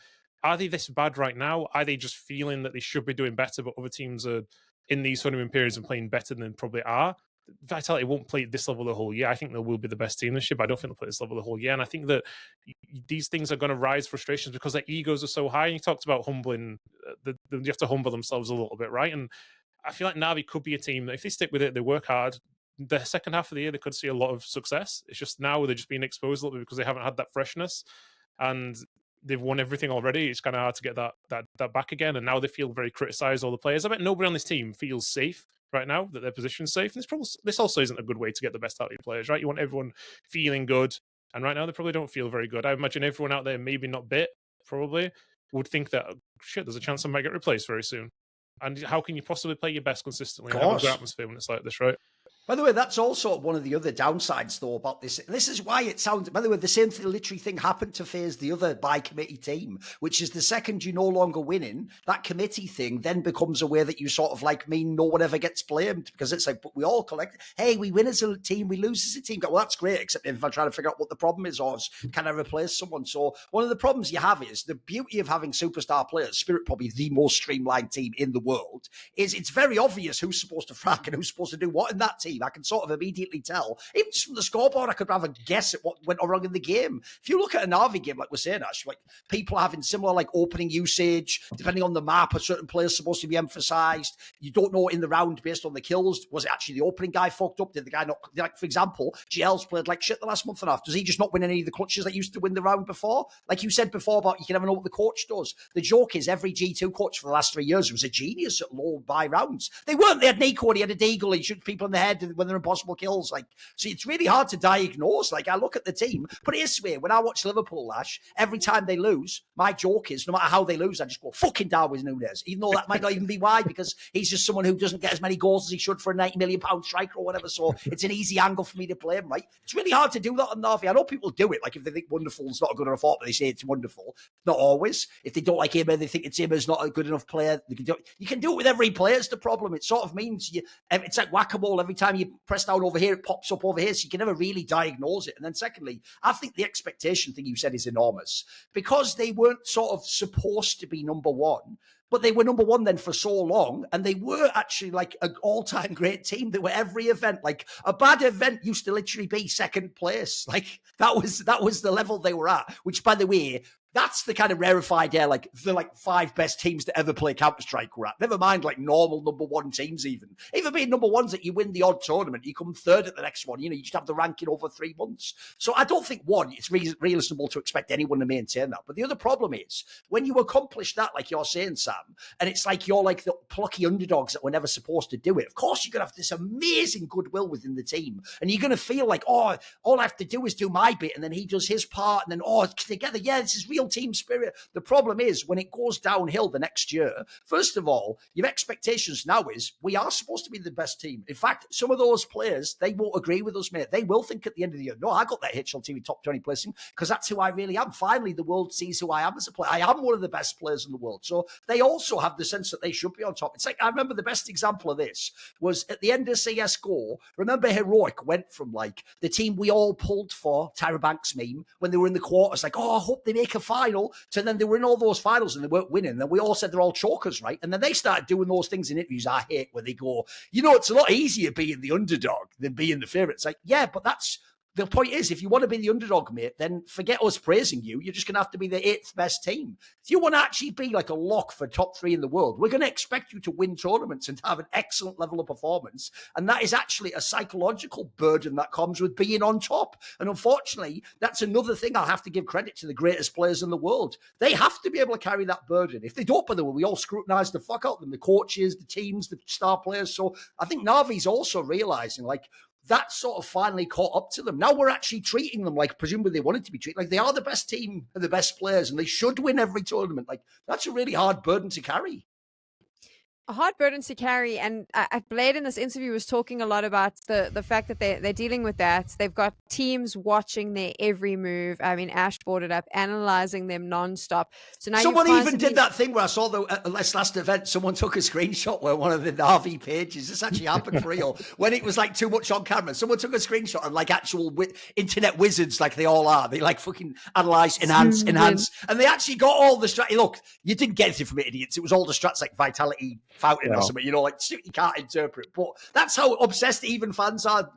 Are they this bad right now? Are they just feeling that they should be doing better, but other teams are in these honeymoon periods and playing better than they probably are? Vitality won't play at this level the whole year. I think they will be the best team this year, but I don't think they'll play this level the whole year. And I think that these things are going to rise frustrations because their egos are so high. And you talked about humbling, you have to humble themselves a little bit, right? And I feel like Navi could be a team that if they stick with it, they work hard, the second half of the year, they could see a lot of success. It's just now they're just being exposed a little bit because they haven't had that freshness. And they've won everything already. It's kind of hard to get that back again. And now they feel very criticized, all the players. I bet nobody on this team feels safe right now, that their position's safe. And this also isn't a good way to get the best out of your players, right? You want everyone feeling good. And right now, they probably don't feel very good. I imagine everyone out there, maybe not bit, probably, would think that, oh, shit, there's a chance I might get replaced very soon. And how can you possibly play your best consistently and have a good atmosphere when it's like this, right? By the way, that's also one of the other downsides, though, about this. This is why it sounds... By the way, the same literally thing happened to FaZe, the other by-committee team, which is the second you're no longer winning, that committee thing then becomes a way that you sort of like mean no one ever gets blamed, because it's like, but we all collect... Hey, we win as a team, we lose as a team. Well, that's great, except if I'm trying to figure out what the problem is, or can I replace someone? So one of the problems you have is the beauty of having superstar players, Spirit probably the most streamlined team in the world, is it's very obvious who's supposed to frack and who's supposed to do what in that team. I can sort of immediately tell. Even just from the scoreboard, I could have a guess at what went wrong in the game. If you look at a NAVI game, like we're saying, Ash, like people are having similar like opening usage, depending on the map, a certain player's supposed to be emphasized. You don't know in the round based on the kills. Was it actually the opening guy fucked up? Did the guy not, like, for example, GL's played like shit the last month and a half. Does he just not win any of the clutches that used to win the round before? Like you said before about you can never know what the coach does. The joke is every G2 coach for the last 3 years was a genius at low buy rounds. They weren't. They had Nico and he had a deagle. He shoots people in the head when they're impossible kills. Like, so it's really hard to diagnose. Like, I look at the team, but it is weird. When I watch Liverpool, Ash, every time they lose, my joke is no matter how they lose, I just go fucking Darwin Núñez, even though that might not even be why, because he's just someone who doesn't get as many goals as he should for a £90 million striker or whatever. So it's an easy angle for me to play him, right? It's really hard to do that on Navi. I know people do it. Like, if they think Wonderful's not a good enough option, they say it's Wonderful. Not always. If they don't like him, they think it's him as not a good enough player. You can do it with every player. It's the problem. It sort of means it's like whack-a-mole. Every time you press down over here, it pops up over here, so you can never really diagnose it. And then secondly, I think the expectation thing you said is enormous, because they weren't sort of supposed to be number one, but they were number one then for so long, and they were actually like an all-time great team. They were every event. Like, a bad event used to literally be second place. Like, that was the level they were at, which, by the way, that's the kind of rarefied air, like the like 5 best teams to ever play Counter-Strike were at. Never mind like normal number one teams even. Even being number ones that you win the odd tournament, you come third at the next one. You know, you just have the ranking over 3 months. So I don't think, one, it's reasonable to expect anyone to maintain that. But the other problem is, when you accomplish that, like you're saying, Sam, and it's like you're like the plucky underdogs that were never supposed to do it, of course you're going to have this amazing goodwill within the team. And you're going to feel like, oh, all I have to do is do my bit, and then he does his part, and then, oh, together, yeah, this is real team spirit. The problem is when it goes downhill the next year, first of all, your expectations now is we are supposed to be the best team. In fact, some of those players, they won't agree with us, mate. They will think at the end of the year, no, I got that HLTV top 20 placing because that's who I really am. Finally, the world sees who I am as a player. I am one of the best players in the world. So they also have the sense that they should be on top. It's like, I remember the best example of this was at the end of CSGO. Remember Heroic went from like the team we all pulled for, Tyra Banks meme, when they were in the quarters, like, oh, I hope they make a final. So then they were in all those finals and they weren't winning. And then we all said they're all chokers, right? And then they started doing those things in interviews I hate, where they go, you know, it's a lot easier being the underdog than being the favorite. It's like, yeah, but that's the point is, if you want to be the underdog, mate, then forget us praising you. You're just going to have to be the 8th best team. If you want to actually be like a lock for top 3 in the world, we're going to expect you to win tournaments and have an excellent level of performance. And that is actually a psychological burden that comes with being on top. And unfortunately, that's another thing I'll have to give credit to the greatest players in the world. They have to be able to carry that burden. If they don't, by the way, we all scrutinize the fuck out of them, the coaches, the teams, the star players. So I think Navi's also realizing, like, that sort of finally caught up to them. Now we're actually treating them like presumably they wanted to be treated. Like, they are the best team and the best players, and they should win every tournament. Like, that's a really hard burden to carry. A hard burden to carry. And Blade in this interview was talking a lot about the fact that they're dealing with that. They've got teams watching their every move. I mean, Ash brought it up, analyzing them nonstop. So now someone even did that thing where I saw the last event, someone took a screenshot where one of the NAVI pages, this actually happened for real, when it was like too much on camera, someone took a screenshot and like actual internet wizards like they all are, they like fucking analyze, enhance, and they actually got all the strats. Look, you didn't get anything from it, idiots. It was all the strats like Vitality fountain or Yeah. something, you know, like shit you can't interpret. But that's how obsessed even fans are,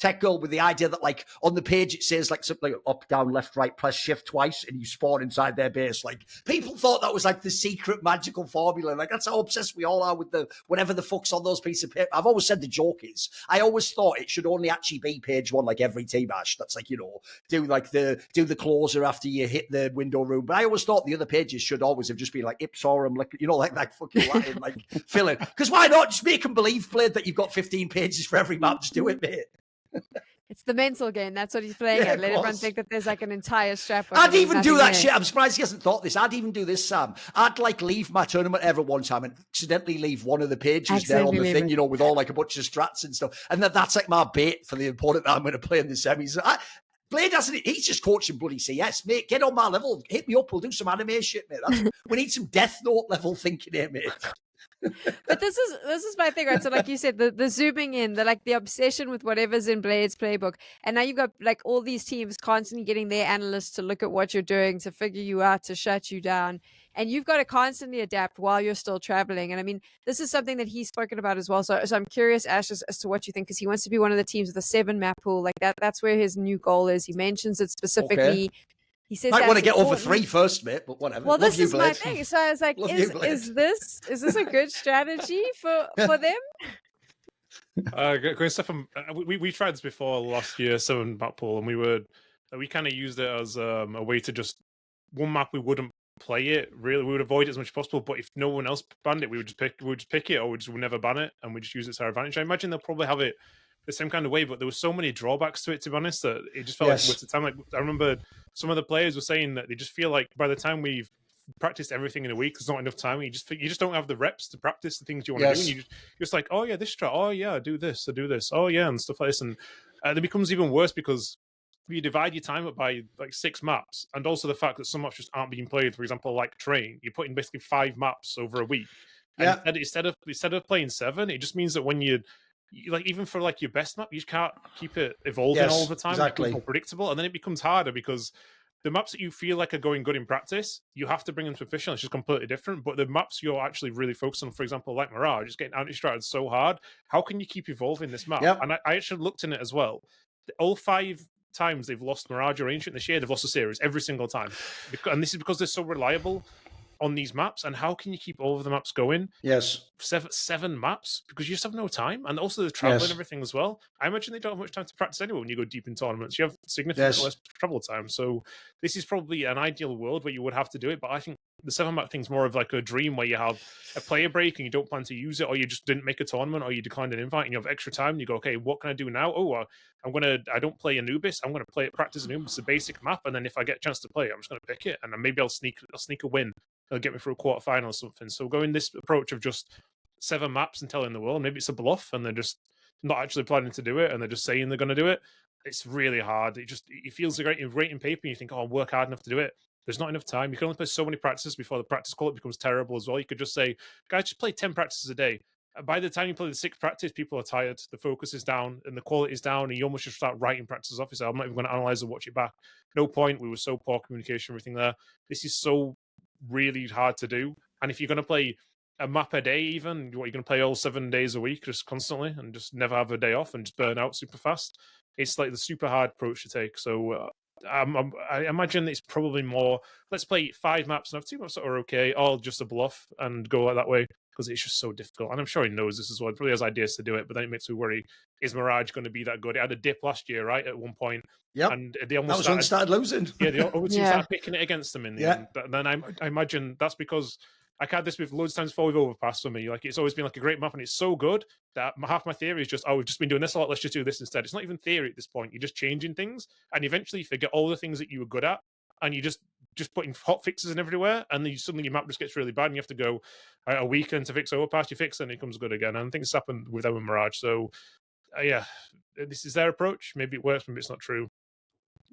Tech Girl, with the idea that like on the page it says like something like up, down, left, right, press shift twice and you spawn inside their base. Like people thought that was like the secret magical formula. Like that's how obsessed we all are with the whatever the fuck's on those pieces of paper. I've always said the joke is I always thought it should only actually be page one, like every team ash. That's like, you know, do the closer after you hit the window room. But I always thought the other pages should always have just been like ipsorum, like, you know, like that fucking Latin, like filling. Because why not just make them believe, Blade, that you've got 15 pages for every map? Just do it, mate. It's the mental game. That's what he's playing Yeah, at. of Let everyone course. think that there's like an entire strap. I'd even do that shit. I'm surprised he hasn't thought this. I'd even do this, Sam. I'd like leave my tournament every one time and accidentally leave one of the pages there on the thing, you know, with all like a bunch of strats and stuff. And that's like my bait for the opponent that I'm going to play in the semis. Blade hasn't. He's just coaching bloody CS, mate. Get on my level. Hit me up. We'll do some anime shit, mate. We need some Death Note level thinking here, mate. But this is my thing, right? So like you said, the zooming in, the obsession with whatever's in Blade's playbook, and now you've got like all these teams constantly getting their analysts to look at what you're doing, to figure you out, to shut you down, and you've got to constantly adapt while you're still traveling. And I mean, this is something that he's spoken about as well. So I'm curious, Ash, as to what you think, because he wants to be one of the teams with a 7 map pool. Like that's where his new goal is. He mentions it specifically. Okay. He says might want to get important. over 3 first, mate, but whatever. Well, Love this you, is Blade. my thing. So I was like, is this a good strategy for them? Going stuff from we tried this before last year, 7 map pool, and we kind of used it as a way to just one map we wouldn't play it. Really, we would avoid it as much as possible. But if no one else banned it, we would just pick it, or we just would never ban it, and we just use it to our advantage. I imagine they'll probably have it the same kind of way, but there were so many drawbacks to it, to be honest, that it just felt like a waste of time. Like I remember some of the players were saying that they just feel like by the time we've practiced everything in a week, there's not enough time. You just don't have the reps to practice the things you want to do, and you're just like, oh yeah, this strat, oh yeah, I do this, oh yeah, and stuff like this, and it becomes even worse because you divide your time up by like 6 maps, and also the fact that some maps just aren't being played. For example, like Train, you're putting basically 5 maps over a week. And instead of playing 7, it just means that when you like, even for like your best map, you just can't keep it evolving all the time. Exactly. It becomes more predictable, and then it becomes harder because the maps that you feel like are going good in practice, you have to bring them to official. It's just completely different. But the maps you're actually really focused on, for example, like Mirage, just getting anti-stratted so hard. How can you keep evolving this map? And I actually looked in it as well. All 5 times they've lost Mirage or Ancient this year, they've lost a series every single time. And this is because they're so reliable on these maps. And how can you keep all of the maps going? Yes. 7 maps, because you just have no time. And also the travel and everything as well. I imagine they don't have much time to practice anyway when you go deep in tournaments. You have significantly less travel time. So this is probably an ideal world where you would have to do it. But I think the 7 map thing's more of like a dream where you have a player break and you don't plan to use it, or you just didn't make a tournament, or you declined an invite and you have extra time and you go, okay, what can I do now? Oh, I don't play Anubis. I'm going to play it, practice Anubis, a basic map. And then if I get a chance to play it, I'm just going to pick it. And then maybe I'll sneak a win. It'll get me through a quarterfinal or something. So going this approach of just 7 maps and telling the world, maybe it's a bluff and they're just not actually planning to do it and they're just saying they're going to do it. It's really hard. It feels great in paper and you think, oh, I'll work hard enough to do it. There's not enough time. You can only play so many practices before the practice quality becomes terrible as well. You could just say, guys, just play 10 practices a day. By the time you play the 6th practice, people are tired. The focus is down and the quality is down, and you almost just start writing practices off. You say, I'm not even going to analyze or watch it back. No point. We were so poor communication, everything there. This is so really hard to do. And if you're going to play a map a day, even you're going to play all 7 days a week just constantly and just never have a day off and just burn out super fast, it's like the super hard approach to take. So I imagine it's probably more, let's play 5 maps and have 2 maps that are okay, all just a bluff, and go like that way, because it's just so difficult. And I'm sure he knows this as well. He probably has ideas to do it, but then it makes me worry, is Mirage going to be that good? It had a dip last year, right, at one point. Yep. And they almost started losing. Yeah, the other team started picking it against them in the end. And then I imagine that's because I've had this with loads of times before with Overpass for me. Like, it's always been like a great map and it's so good that half my theory is just, oh, we've just been doing this a lot, let's just do this instead. It's not even theory at this point. You're just changing things, and eventually you forget all the things that you were good at, and you just putting hot fixes in everywhere, and then suddenly your map just gets really bad and you have to go a weekend to fix Overpass. You fix it and it comes good again. And I think it's happened with them and Mirage. So yeah, this is their approach. Maybe it works, maybe it's not true.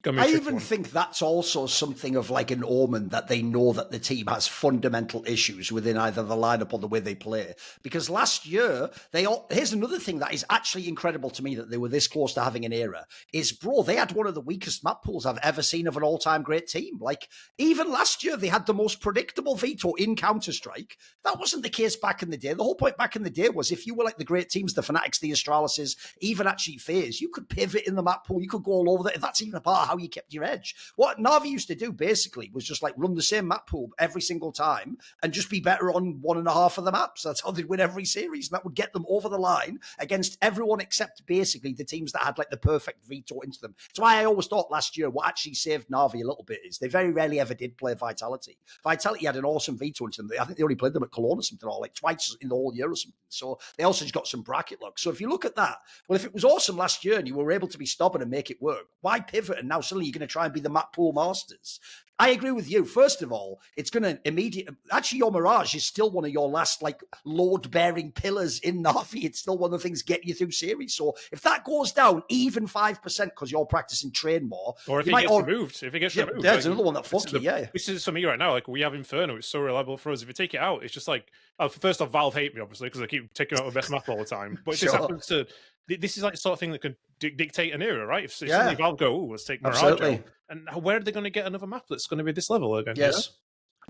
I even think that's also something of like an omen that they know that the team has fundamental issues within either the lineup or the way they play. Because last year, here's another thing that is actually incredible to me that they were this close to having an era, is, bro, they had one of the weakest map pools I've ever seen of an all-time great team. Like, even last year, they had the most predictable veto in Counter-Strike. That wasn't the case back in the day. The whole point back in the day was if you were like the great teams, the Fnatic, the Astralises, even actually FaZe, you could pivot in the map pool, you could go all over that. If that's even a part of how you kept your edge. What NAVI used to do basically was just like run the same map pool every single time and just be better on 1.5 of the maps. That's how they'd win every series. And that would get them over the line against everyone except basically the teams that had like the perfect veto into them. That's why I always thought last year what actually saved NAVI a little bit is they very rarely ever did play Vitality. Vitality had an awesome veto into them. I think they only played them at Cologne or something, or like twice in the whole year or something. So they also just got some bracket luck. So if you look at that, well, if it was awesome last year and you were able to be stubborn and make it work, why pivot and now suddenly you're going to try and be the map pool masters? I agree with you. First of all, it's going to actually, your Mirage is still one of your last like load-bearing pillars in Navi. It's still one of the things getting you through series. So if that goes down even 5% because you're practicing train more, or if it gets removed, removed, there's another one that fucks you. Yeah, this is for me right now. Like we have Inferno, it's so reliable for us. If you take it out, it's just like first off, Valve hate me obviously because I keep taking out the best map all the time. But it just happens to. This is like the sort of thing that could dictate an era, right? If suddenly Valve go, let's take Mirage out, and where are they going to get another map that's going to be this level again? Yes.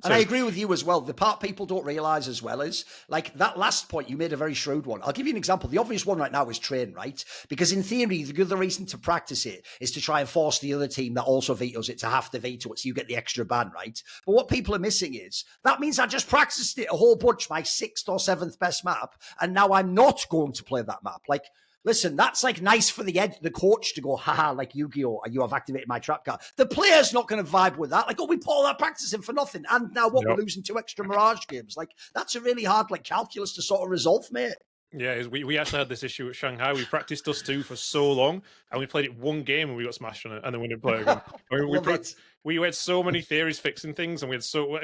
And I agree with you as well. The part people don't realize as well is, like, that last point, you made a very shrewd one. I'll give you an example. The obvious one right now is train, right? Because in theory, the other reason to practice it is to try and force the other team that also vetoes it to have to veto it so you get the extra ban, right? But what people are missing is, that means I just practiced it a whole bunch, my 6th or 7th best map, and now I'm not going to play that map. Like, listen, that's like nice for the coach to go, haha, like Yu-Gi-Oh! You have activated my trap card. The player's not going to vibe with that. Like, oh, we put all that practice in for nothing. And now what? We're losing 2 extra Mirage games. Like, that's a really hard like calculus to sort of resolve, mate. Yeah, we actually had this issue at Shanghai. We practiced Dust 2 for so long, and we played it one game and we got smashed on it, and then we didn't play it again. We had so many theories fixing things, and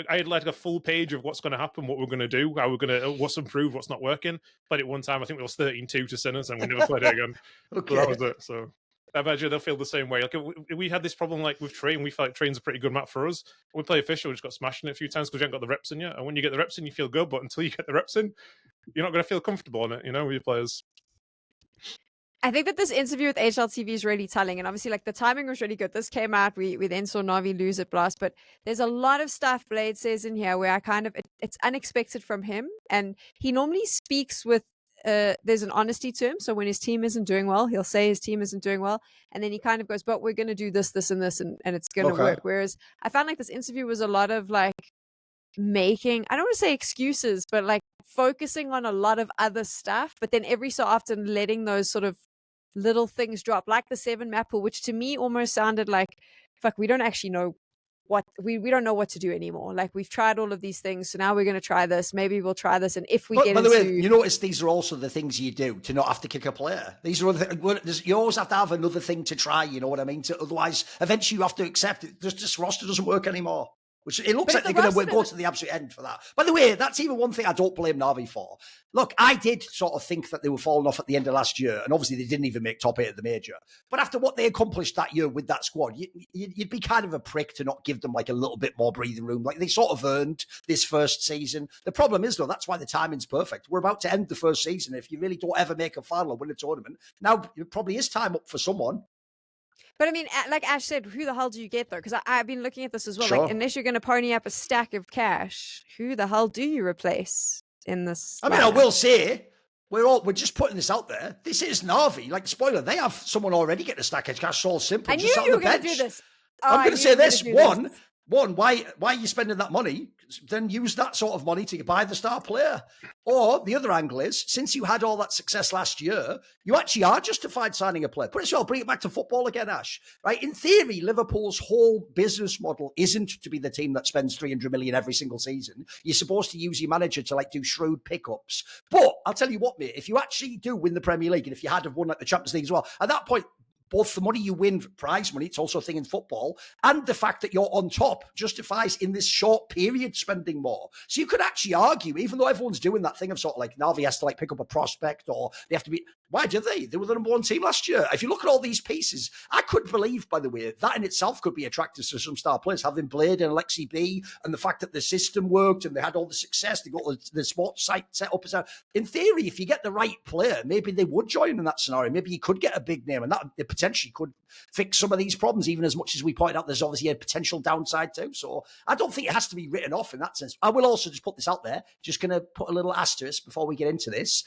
I had like a full page of what's going to happen, what we're going to do, how we're going to, what's improved, what's not working. Played it one time, I think it was 13-2 to Sinners, and we never played it again. Okay. So that was it. So I imagine they'll feel the same way. Like we had this problem like with Train. We felt like Train's a pretty good map for us. We play official, we just got smashed in it a few times because we haven't got the reps in yet. And when you get the reps in, you feel good, but until you get the reps in, you're not going to feel comfortable on it, with your players. I think that this interview with HLTV is really telling, and obviously, like, the timing was really good. This came out, we then saw Navi lose at Blast, but there's a lot of stuff Blade says in here where it's unexpected from him, and he normally speaks with there's an honesty to him. So when his team isn't doing well, he'll say his team isn't doing well, and then he kind of goes, but we're going to do this, this, and this, and it's going to work. Whereas I found like this interview was a lot of like making, I don't want to say excuses, but like focusing on a lot of other stuff, but then every so often letting those sort of little things drop, like the 7 map pool, which to me almost sounded like, fuck, we don't actually know what we don't know what to do anymore. Like, we've tried all of these things, so now we're going to try this. Maybe we'll try this, and if we get by the way, you notice these are also the things you do to not have to kick a player. These are you always have to have another thing to try. You know what I mean? Otherwise, eventually you have to accept it. This roster doesn't work anymore. Which it looks like they're going to go to the absolute end for that. By the way, that's even one thing I don't blame Navi for. Look, I did sort of think that they were falling off at the end of last year, and obviously they didn't even make top 8 at the major. But after what they accomplished that year with that squad, you'd be kind of a prick to not give them like a little bit more breathing room. Like, they sort of earned this first season. The problem is, though, that's why the timing's perfect. We're about to end the first season. If you really don't ever make a final or win a tournament, now it probably is time up for someone. But I mean, like Ash said, who the hell do you get, though? Because I've been looking at this as well. Sure. Like, unless you're going to pony up a stack of cash, who the hell do you replace in this? I mean, I will say, we're just putting this out there. This is Navi. Like, spoiler, they have someone already getting a stack of cash. All simple. I knew you were going to do this. I'm going to say this. One, why are you spending that money? Then use that sort of money to buy the star player. Or the other angle is, since you had all that success last year, you actually are justified signing a player. Put it so, bring it back to football again, Ash. Right? In theory, Liverpool's whole business model isn't to be the team that spends 300 million every single season. You're supposed to use your manager to like do shrewd pickups. But I'll tell you what, mate, if you actually do win the Premier League, and if you had have won like the Champions League as well, at that point, both the money you win, prize money, it's also a thing in football, and the fact that you're on top justifies in this short period spending more. So you could actually argue, even though everyone's doing that thing of sort of like Navi has to like pick up a prospect or they have to be, why did they? They were the number one team last year. If you look at all these pieces, I couldn't believe, by the way, that in itself could be attractive to some star players, having Blade and Alexi B, and the fact that the system worked and they had all the success, they got the sports site set up. In theory, if you get the right player, maybe they would join in that scenario. Maybe you could get a big name, and that potentially could fix some of these problems, even as much as we pointed out there's obviously a potential downside too. So I don't think it has to be written off in that sense. I will also just put this out there, just going to put a little asterisk before we get into this.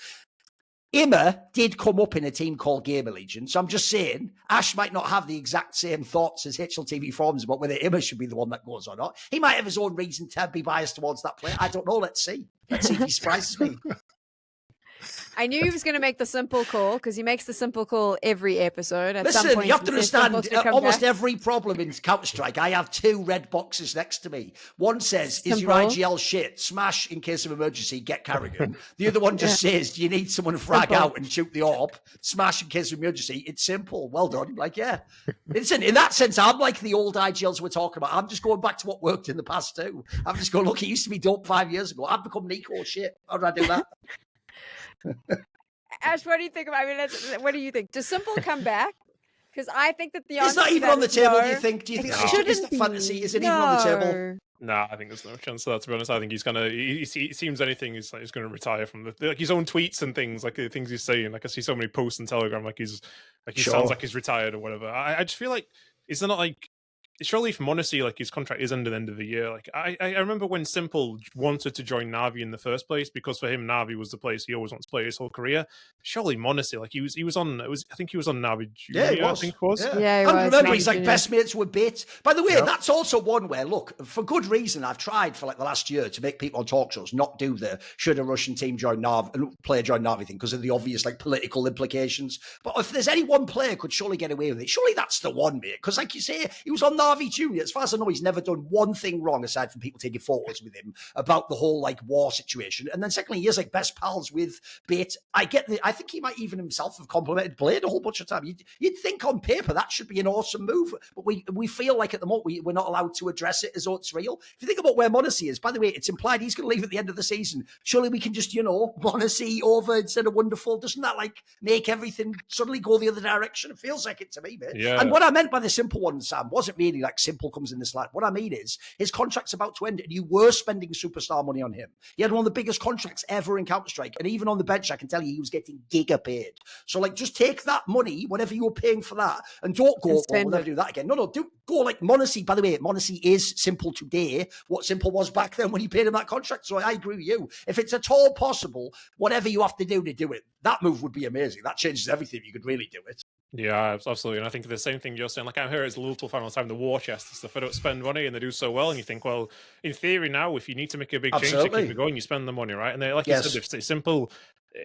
Immer did come up in a team called Gamerlegion. So I'm just saying, Ash might not have the exact same thoughts as HLTV forums about whether Immer should be the one that goes or not. He might have his own reason to be biased towards that player. I don't know. Let's see. Let's see if he surprises me. I knew he was going to make the simple call because he makes the simple call every episode. At some Listen, point, you have to understand, almost back. every problem in Counter-Strike, I have two red boxes next to me. One says, Simple. is your IGL shit? Smash in case of emergency, get Carrigan. The other one just says, do you need someone to frag out and shoot the AWP? Smash in case of emergency. It's simple. Well done. Like, yeah. Listen, in that sense, I'm like the old IGLs we're talking about. I'm just going back to what worked in the past too. I'm just going, look, it used to be dope 5 years ago. I've become Nico shit. How did I do that? Ash, what do you think about? I mean, what do you think? Does simple come back? Because I think that the answer it's not even on the table. Do you think? Do you think it's the fantasy? Is it even on the table? Nah, I think there's no chance of that. To be honest, I think he's gonna. He seems anything he's gonna retire from the like his own tweets and things, like the things he's saying. Like I see so many posts on Telegram, like he sounds like he's retired or whatever. I just feel like is there not like. Surely if Monacy, like his contract is ended at the end of the year, like I remember when Simple wanted to join Navi in the first place because for him Navi was the place he always wants to play his whole career. Surely Monacy, like he was on I think he was on Navi Junior, yeah, he was. I think it was. Yeah, he and was. remember, he's like best mates with Bit. By the way, that's also one where, look, for good reason, I've tried for like the last year to make people on talk shows not do the should a Russian team join Navi and player join Navi thing because of the obvious like political implications. But if there's any one player could surely get away with it, surely that's the one, mate. Because like you say, he was on Navi Junior. As far as I know, he's never done one thing wrong aside from people taking photos with him about the whole like war situation. And then secondly, he is like best pals with Bit. I think he might even himself have complimented Blade a whole bunch of time. You'd think on paper that should be an awesome move, but we feel like at the moment we're not allowed to address it as though it's real. If you think about where Monacy is, by the way, it's implied he's going to leave at the end of the season. Surely we can just, Monacy over instead of Wonderful. Doesn't that like make everything suddenly go the other direction? It feels like it to me, mate. Yeah. And what I meant by the simple one, Sam, wasn't really like simple comes in this line. What I mean is his contract's about to end and you were spending superstar money on him. He had one of the biggest contracts ever in Counter-Strike. And even on the bench, I can tell you he was getting giga paid. So like just take that money, whatever you were paying for that, and don't go, we'll never do that again. No, do go like Monacy. By the way, Monacy is Simple today what Simple was back then when he paid him that contract. So I agree with you. If it's at all possible, whatever you have to do it, that move would be amazing. That changes everything if you could really do it. Yeah, absolutely. And I think the same thing you're saying, like I'm here as a Liverpool fan all the time, the war chest and stuff. They don't spend money and they do so well. And you think, well, in theory now, if you need to make a big change to keep it going, you spend the money, right? And they, like you said, it's simple.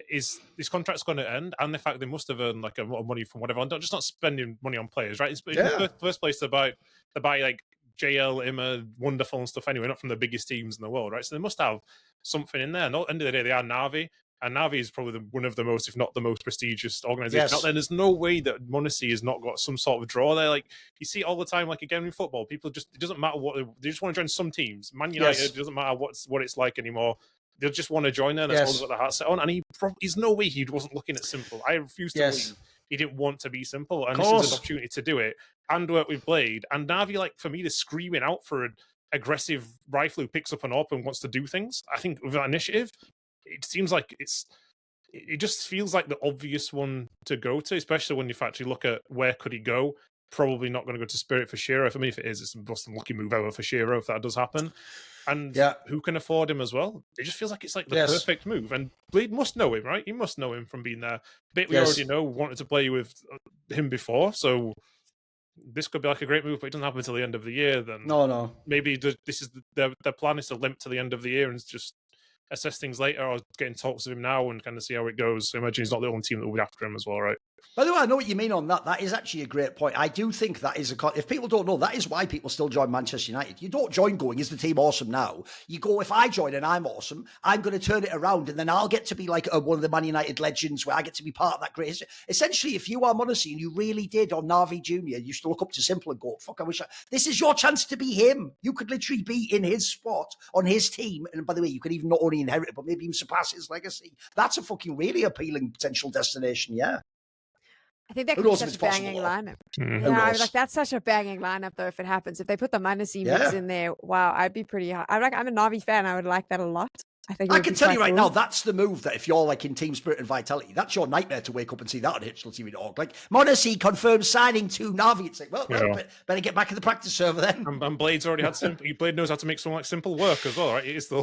Is this contract's going to end? And the fact they must have earned like a lot of money from whatever, and just not spending money on players, right? It's in the first place to buy like JL, Immer, Wonderful and stuff anyway, not from the biggest teams in the world, right? So they must have something in there. And at the end of the day, they are Navi. And Navi is probably one of the most, if not the most prestigious organization out there. There's no way that Monacy has not got some sort of draw there. Like you see it all the time, like again in football, people just, it doesn't matter what, they just want to join some teams. Man United, it doesn't matter what it's like anymore. They'll just want to join there and that's all they've got their heart set on. And he's no way he wasn't looking at Simple. I refuse to believe he didn't want to be Simple. And this is an opportunity to do it and work with Blade. And Navi, like for me, they're screaming out for an aggressive rifle who picks up an AWP and wants to do things. I think with that initiative, it seems like it just feels like the obvious one to go to, especially when you actually look at where could he go. Probably not going to go to Spirit for Shiro. For me, if it is, it's the most unlucky move ever for Shiro if that does happen. And who can afford him as well? It just feels like it's like the perfect move. And Blade must know him, right? He must know him from being there. Bit we already know wanted to play with him before, so this could be like a great move, but it doesn't happen until the end of the year. Then maybe this is their plan is to limp to the end of the year and just assess things later or get in talks with him now and kind of see how it goes. I imagine he's not the only team that will be after him as well, right? By the way, I know what you mean on that. That is actually a great point. I do think that is if people don't know, that is why people still join Manchester United. You don't join going, is the team awesome now? You go, if I join and I'm awesome, I'm going to turn it around and then I'll get to be like one of the Man United legends where I get to be part of that great history. Essentially, if you are Monassi and you really did on Navi Jr., you used to look up to Simple and go, fuck, I wish this is your chance to be him. You could literally be in his spot on his team. And by the way, you could even not only inherit it, but maybe even surpass his legacy. That's a fucking really appealing potential destination, yeah. I think that could be such a banging lineup. Yeah, like that's such a banging lineup though. If it happens, if they put the Manassi mix in there, wow, I'd be pretty high. I'm a Navi fan. I would like that a lot. I can tell you right now, that's the move that if you're like in team spirit and vitality, that's your nightmare to wake up and see that on HLTV.org. Like, Monassi confirms signing to Navi. It's like, well, better get back in the practice server then. And Blade's already had simple. Blade knows how to make something like simple work as well, right? It is the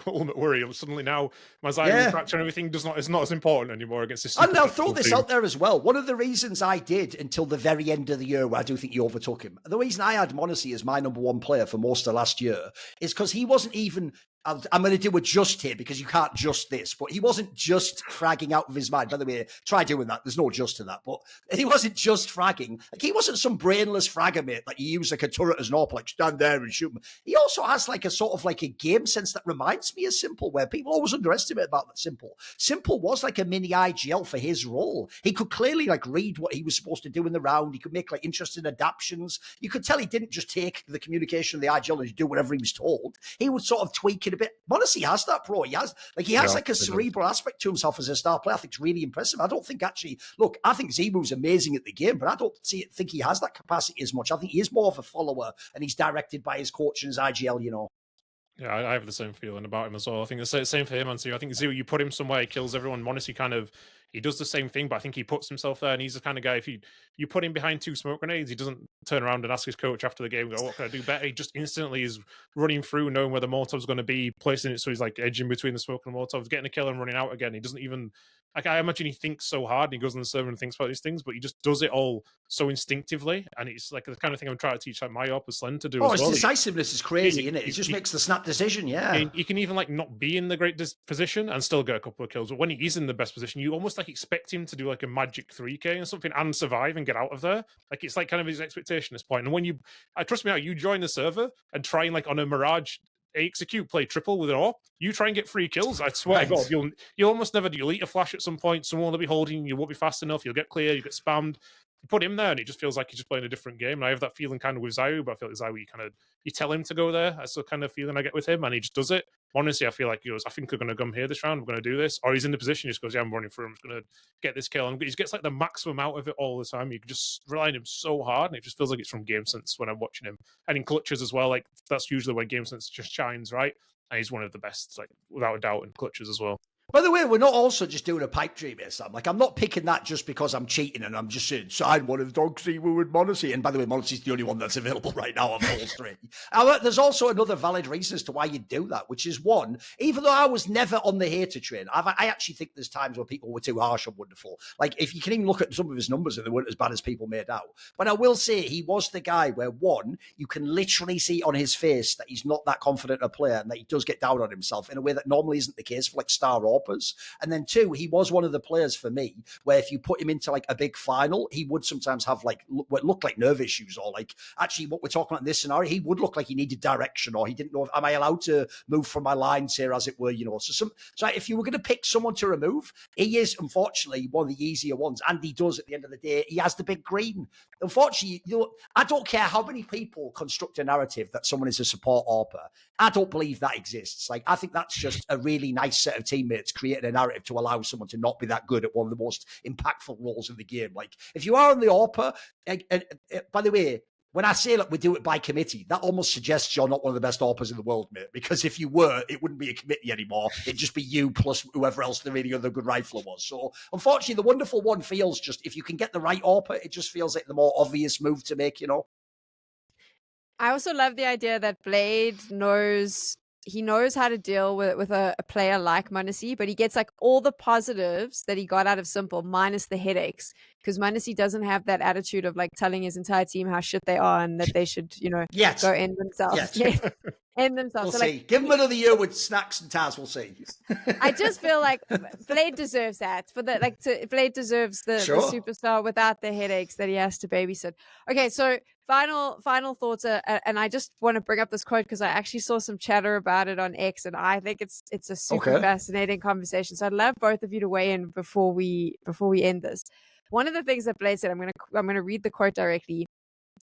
ultimate worry. Suddenly now, Mazai fracture and everything is not as important anymore against this. And I'll throw this out there as well. One of the reasons I did until the very end of the year, where I do think you overtook him, the reason I had Monassi as my #1 player for most of last year is because he wasn't even. I'm going to do a just here because you can't just this, but he wasn't just fragging out of his mind. By the way, try doing that. There's no just to that, but he wasn't just fragging. Like, he wasn't some brainless fragger, mate, that you use like a turret as an AWP, like stand there and shoot him. He also has like a sort of like a game sense that reminds me of Simple, where people always underestimate about that Simple. Simple was like a mini IGL for his role. He could clearly like read what he was supposed to do in the round. He could make like interesting adaptations. You could tell he didn't just take the communication of the IGL and do whatever he was told. He would sort of tweak it a bit. Monassi has that, bro. He has like a cerebral aspect to himself as a star player. I think it's really impressive. I don't think actually, look, I think Zebu's amazing at the game, but I don't think he has that capacity as much. I think he is more of a follower and he's directed by his coach and his IGL, you know. Yeah, I have the same feeling about him as well. I think the same for him and Zebu. I think Zebu, you put him somewhere, he kills everyone. Monassi he does the same thing, but I think he puts himself there, and he's the kind of guy, if you put him behind 2 smoke grenades, he doesn't turn around and ask his coach after the game, go, what can I do better? He just instantly is running through, knowing where the Molotov's going to be, placing it so he's like edging between the smoke and the Molotov, getting a kill and running out again. He doesn't even, like, I imagine he thinks so hard, and he goes on the server and thinks about these things, but he just does it all so instinctively, and it's like the kind of thing I'm trying to teach like my AWP Slen to do as well. His decisiveness is crazy, isn't it? It just makes the snap decision, He can even like not be in the great position and still get a couple of kills, but when he is in the best position, you almost like expect him to do like a magic 3K or something and survive and get out of there. Like, it's like kind of his expectation at this point. And when trust me out, you join the server and try and like on a Mirage execute, play triple with an AWP, you try and get 3 kills, I swear to God, you'll almost never do. You'll eat a flash at some point, someone will be holding, you won't be fast enough, you'll get clear, you get spammed. You put him there and it just feels like he's just playing a different game. And I have that feeling kind of with Zayu, but I feel like Zayu, you tell him to go there. That's the kind of feeling I get with him, and he just does it. Honestly, I feel like he goes, I think we're going to come here this round, we're going to do this. Or he's in the position, he just goes, yeah, I'm running through, I'm just going to get this kill. And he gets like the maximum out of it all the time. You can just rely on him so hard, and it just feels like it's from game sense when I'm watching him. And in clutches as well, like that's usually when game sense just shines, right? And he's one of the best, like without a doubt, in clutches as well. By the way, we're not also just doing a pipe dream here, Sam. Like, I'm not picking that just because I'm cheating and I'm just saying, sign one of Dog Zebu with Monassi. And by the way, Monassi's the only one that's available right now of those 3. There's also another valid reason as to why you do that, which is one, even though I was never on the hater train, I actually think there's times where people were too harsh and wonderful. Like, if you can even look at some of his numbers and they weren't as bad as people made out. But I will say he was the guy where, one, you can literally see on his face that he's not that confident a player and that he does get down on himself in a way that normally isn't the case for like star AWPers. And then 2, he was one of the players for me where if you put him into like a big final, he would sometimes have like what looked like nerve issues, or like actually what we're talking about in this scenario, he would look like he needed direction, or he didn't know, am I allowed to move from my lines here, as it were, you know. So if you were going to pick someone to remove, he is unfortunately one of the easier ones, and he does at the end of the day, he has the big green. Unfortunately, you know, I don't care how many people construct a narrative that someone is a support AWPer. I don't believe that exists. Like, I think that's just a really nice set of teammates creating a narrative to allow someone to not be that good at one of the most impactful roles in the game. Like, if you are on the AWPer, and by the way, when I say, look, we do it by committee, that almost suggests you're not one of the best AWPers in the world, mate. Because if you were, it wouldn't be a committee anymore. It'd just be you plus whoever else the really other good rifler was. So, unfortunately, the wonderful one feels just, if you can get the right AWPer, it just feels like the more obvious move to make, you know? I also love the idea that Blade knows he knows how to deal with a player like Munisi, but he gets like all the positives that he got out of Simple minus the headaches, because Munisi doesn't have that attitude of like telling his entire team how shit they are and that they should, Yet. go end themselves. Yes. End themselves. We'll So, see. like, Give him another year with Snacks and Taz. We'll see. I just feel like Blade deserves that. Blade deserves the superstar without the headaches that he has to babysit. Okay, so final thoughts, and I just want to bring up this quote because I actually saw some chatter about it on X, and I think it's a super fascinating conversation. So I'd love both of you to weigh in before we end this. One of the things that Blade said, I'm gonna read the quote directly.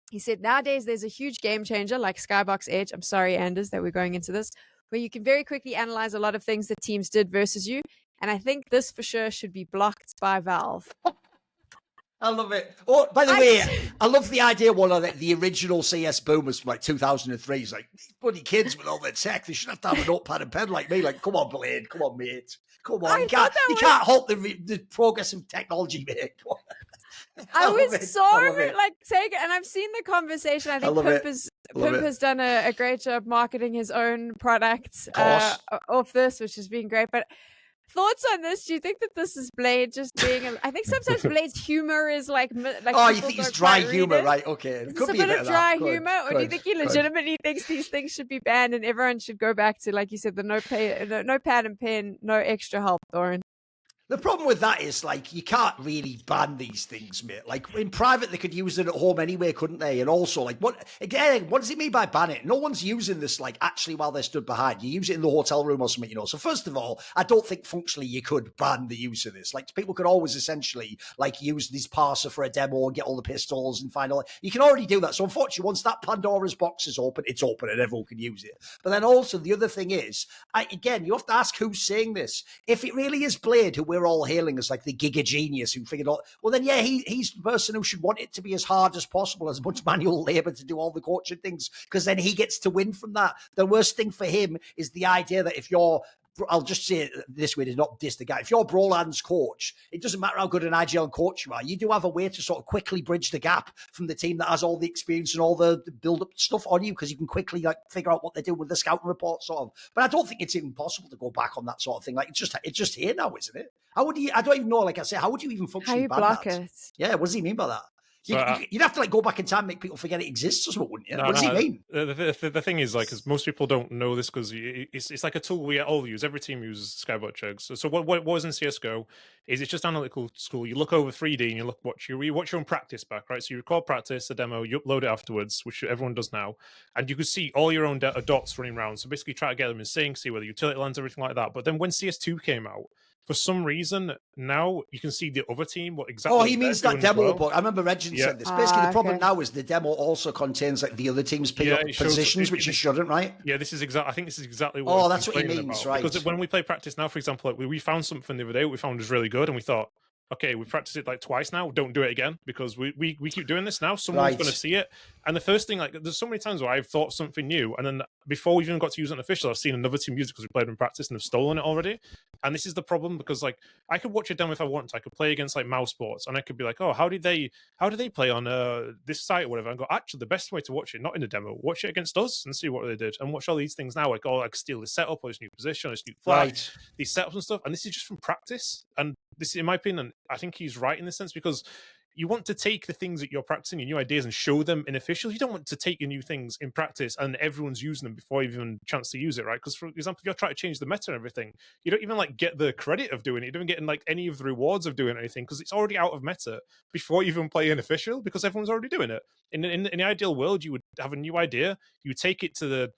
He said, nowadays there's a huge game changer like Skybox EDGE. I'm sorry, Anders, that we're going into this, where you can very quickly analyze a lot of things that teams did versus you. And I think this for sure should be blocked by Valve. I love it. Oh, by the way, I love the idea one of the original CS boomers from like 2003. It's like, these bloody kids with all their tech, they should have to have a notepad and pen like me. Like, come on, Blade. Come on, mate. Come on. You can't halt the progress of technology, mate. Come on. I was so like taken, and I've seen the conversation. I think Pimp has done a great job marketing his own product off this, which has been great. But thoughts on this? Do you think that this is Blade just being? I think sometimes Blade's humor is like. Oh, you think it's dry humor, right? Okay, it could be a bit of dry humor, or do you think he legitimately thinks these things should be banned and everyone should go back to, like you said, the no pad and pen, no extra help, Thorin? The problem with that is, like, you can't really ban these things, mate. Like, in private, they could use it at home anyway, couldn't they? And also, like, what does it mean by ban it? No one's using this, like, actually while they're stood behind. You use it in the hotel room or something, So first of all, I don't think functionally you could ban the use of this. Like, people could always essentially, like, use this parser for a demo and get all the pistols and find all. You can already do that. So unfortunately, once that Pandora's box is open, it's open and everyone can use it. But then also, the other thing is, again, you have to ask who's saying this. If it really is Blade, who we're all hailing as like the giga genius who figured out, well then yeah, he's the person who should want it to be as hard as possible, as much manual labor to do all the coaching things, because then he gets to win from that. The worst thing for him is the idea that if you're, I'll just say it this way to not diss the guy. If you're Broland's coach, it doesn't matter how good an IGL coach you are. You do have a way to sort of quickly bridge the gap from the team that has all the experience and all the build-up stuff on you, because you can quickly like figure out what they do with the scouting report sort of. But I don't think it's even possible to go back on that sort of thing. Like it's just here now, isn't it? How would you? I don't even know. Like I say, how would you even function? How you block it? Yeah, what does he mean by that? You'd have to like go back in time and make people forget it exists or something, wouldn't you? What does he mean? The thing is, like, because most people don't know this, because it's like a tool we all use. Every team uses Skybox EDGE. So what was in CSGO is it's just analytical tool. You look over 3D and you watch your own practice back, right? So you record practice, a demo, you upload it afterwards, which everyone does now, and you can see all your own dots running around. So basically, try to get them in sync, see where the utility lands, everything like that. But then when CS2 came out, for some reason, now you can see the other team, what exactly. Oh, he means that demo book. I remember Regin said this. Basically, the problem now is the demo also contains like the other team's positions, which it shouldn't, right? Yeah, this is exactly. I think this is exactly what. Oh, that's what he means, right? Because when we play practice now, for example, like we found something the other day we found was really good, and we thought, okay, we practiced it like twice now. Don't do it again, because we keep doing this now. Someone's going to see it. And the first thing, like, there's so many times where I've thought something new, and then before we even got to use it on official, I've seen another team use it because we played in practice and have stolen it already. And this is the problem, because like I could watch a demo if I want to. I could play against like Mouse Sports, and I could be like, oh, how do they play on this site or whatever? And go, actually, the best way to watch it, not in a demo, watch it against us and see what they did, and watch all these things now, like, oh, I could steal this setup or this new position or this new flag, these setups and stuff. And this is just from practice. And this, in my opinion, I think he's right in this sense, because you want to take the things that you're practicing, your new ideas, and show them in official. You don't want to take your new things in practice and everyone's using them before you've even a chance to use it, right? Because, for example, if you're trying to change the meta and everything, you don't even like get the credit of doing it. You don't get like any of the rewards of doing anything, because it's already out of meta before you even play in official, because everyone's already doing it. In the ideal world, you would have a new idea, you would take it to the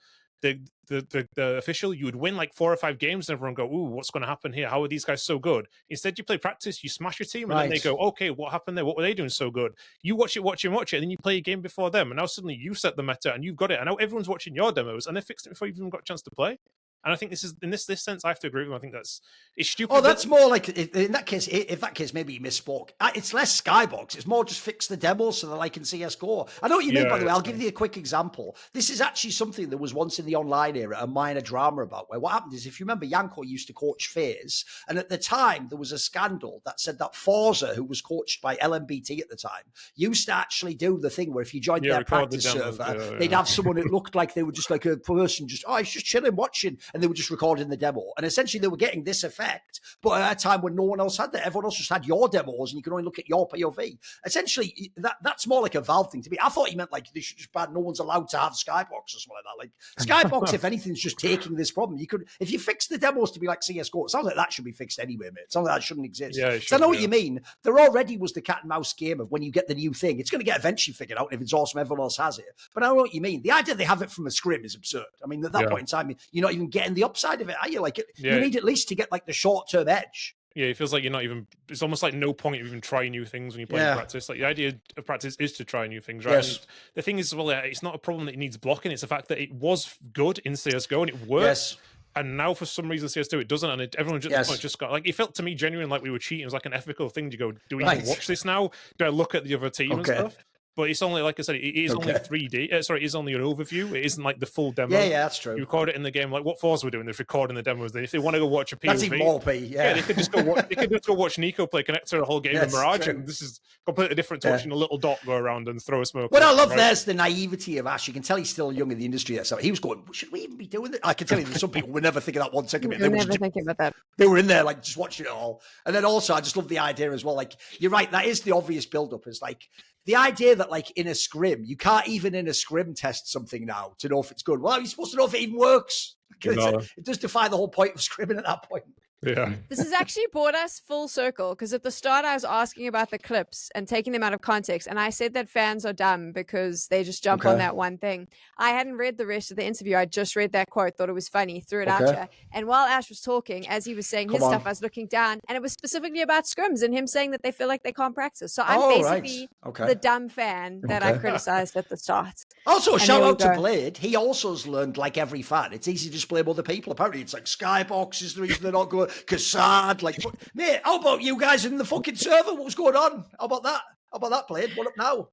official, you would win like 4 or 5 games, and everyone go, ooh, what's going to happen here? How are these guys so good? Instead, you play practice, you smash your team, and then they go, okay, what happened there? What were they doing so good? You watch it, and then you play a game before them, and now suddenly you set the meta, and you've got it, and now everyone's watching your demos, and they fixed it before you even got a chance to play. And I think this is in this sense, I have to agree with him. I think it's stupid. Oh, that's more like in that case. If that case, maybe you misspoke. It's less Skybox. It's more just fix the demos so they're like in CS:GO. I know what you mean. By the way, I'll give you a quick example. This is actually something that was once in the online era a minor drama about. Where what happened is, if you remember, Yanko used to coach FaZe, and at the time there was a scandal that said that Forza, who was coached by LMBT at the time, used to actually do the thing where if you joined their practice server, they'd have someone that looked like they were just like a person, just he's just chilling, watching, and they were just recording the demo. And essentially they were getting this effect, but at a time when no one else had that. Everyone else just had your demos and you could only look at your POV. Essentially, that's more like a Valve thing to me. I thought he meant like they should just ban, no one's allowed to have Skybox or something like that. Like Skybox, if anything, is just taking this problem. You could, if you fix the demos to be like CS:GO, it sounds like that should be fixed anyway, mate. It sounds like that shouldn't exist. Yeah, I know what you mean. There already was the cat and mouse game of when you get the new thing, it's going to get eventually figured out. And if it's awesome, everyone else has it. But I know what you mean. The idea they have it from a scrim is absurd. I mean, at that point in time, you're not even getting the upside of it, are you? Like, you need at least to get like the short-term edge. Yeah, it feels like you're not even. It's almost like no point of even trying new things when you play practice. Like the idea of practice is to try new things, right? Yes. The thing is, well, it's not a problem that it needs blocking. It's the fact that it was good in CS:GO and it worked. Yes. And now, for some reason, CS2 it doesn't, and everyone just got like it felt to me genuine like we were cheating. It was like an ethical thing to go. Do we even watch this now? Do I look at the other team and stuff? But it's only, like I said, it is only 3D. Sorry, it is only an overview. It isn't like the full demo. Yeah, that's true. You record it in the game, like what Forza were doing. They're recording the demos. Then, if they want to go watch a POV, that's even more P. Yeah, they could just go. They could just go watch Nico play Connector a whole game of Mirage, and this is completely different to watching a little dot go around and throw a smoke. What I love there's the naivety of Ash. You can tell he's still young in the industry. So he was going, should we even be doing this? I can tell you, some people were never thinking that 1 second. They were never thinking about that. They were in there like just watching it all. And then also, I just love the idea as well. Like you're right, that is the obvious build-up. Is like the idea that like in a scrim, you can't even in a scrim test something now to know if it's good. Well, you're supposed to know if it even works. It does defy the whole point of scrimming at that point. Yeah. This has actually brought us full circle because at the start I was asking about the clips and taking them out of context, and I said that fans are dumb because they just jump on that one thing. I hadn't read the rest of the interview. I just read that quote, thought it was funny, threw it out there. And while Ash was talking, as he was saying his stuff, I was looking down, and it was specifically about scrims and him saying that they feel like they can't practice. So I'm basically the dumb fan that I criticized at the start. Also, shout out to Blade. He also has learned, like every fan, it's easy to just blame other people. Apparently, it's like Skybox is the reason they're not going. Cassad, like, mate, how about you guys in the fucking server? What was going on? How about that? How about that, Blade? What up now? Well,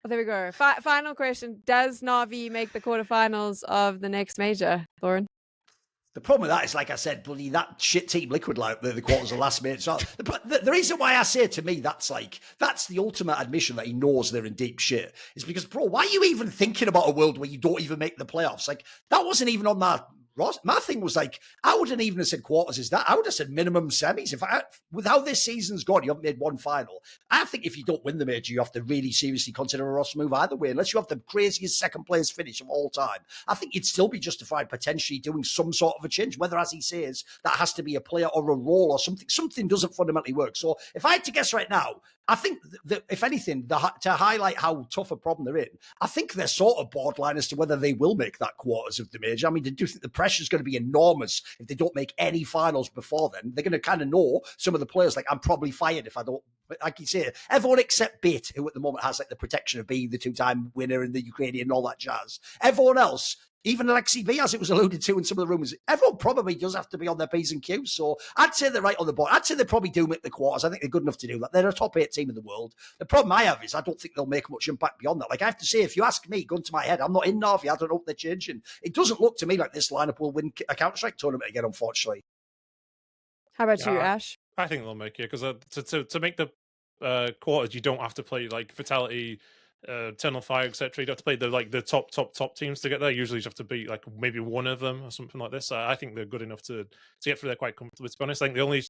there we go. Final question. Does NAVI make the quarterfinals of the next major, Thorin? The problem with that is, like I said, bloody that shit team Liquid like the quarters of last minute. So the reason why I say to me that's the ultimate admission that he knows they're in deep shit is because, bro, why are you even thinking about a world where you don't even make the playoffs? Like that wasn't even on my thing was like, I wouldn't even have said quarters is that. I would have said minimum semis. With how this season's gone, you haven't made one final. I think if you don't win the major, you have to really seriously consider a roster move either way. Unless you have the craziest second place finish of all time, I think you'd still be justified potentially doing some sort of a change. Whether, as he says, that has to be a player or a role or something. Something doesn't fundamentally work. So if I had to guess right now, I think that if anything, to highlight how tough a problem they're in, I think they're sort of borderline as to whether they will make that quarters of the major. I mean, they do think the pressure is going to be enormous if they don't make any finals before then. They're going to kind of know some of the players, like, I'm probably fired if I don't. Like you say, everyone except Bit, who at the moment has like the protection of being the two-time winner in the Ukrainian and all that jazz. Everyone else, even Alexi B, as it was alluded to in some of the rumors, everyone probably does have to be on their P's and Q's. So I'd say they're right on the board. I'd say they probably do make the quarters. I think they're good enough to do that. They're a top 8 team in the world. The problem I have is I don't think they'll make much impact beyond that. Like I have to say, if you ask me, gun to my head, I'm not in NAVI. I don't know what they're changing. It doesn't look to me like this lineup will win a Counter-Strike tournament again, unfortunately. How about you, Ash? I think they'll make it because to make the quarters, you don't have to play like Fatality, Eternal Fire, etc. You don't have to play the top teams to get there. Usually, you have to beat like maybe one of them or something like this. I think they're good enough to get through there quite comfortably. To be honest, I think the only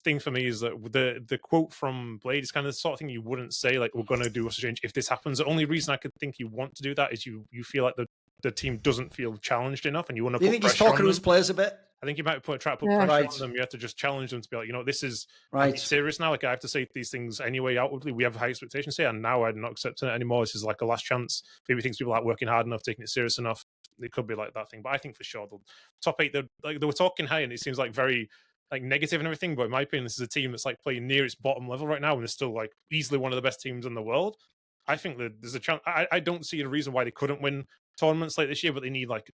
thing for me is that the quote from Blade is kind of the sort of thing you wouldn't say like we're going to do a change if this happens. The only reason I could think you want to do that is you feel like the team doesn't feel challenged enough, and you want to. Do you think he's talking to his players a bit? I think you might try to put pressure on them. You have to just challenge them to be like, this is serious now. Like I have to say these things anyway outwardly. We have high expectations here, and now I'm not accepting it anymore. This is like a last chance. Maybe thinks people aren't working hard enough, taking it serious enough. It could be like that thing, but I think for sure the top 8. They were talking high, and it seems like very like negative and everything. But in my opinion, this is a team that's like playing near its bottom level right now, and they're still like easily one of the best teams in the world. I think that there's a chance. I don't see a reason why they couldn't win tournaments like this year, but they need like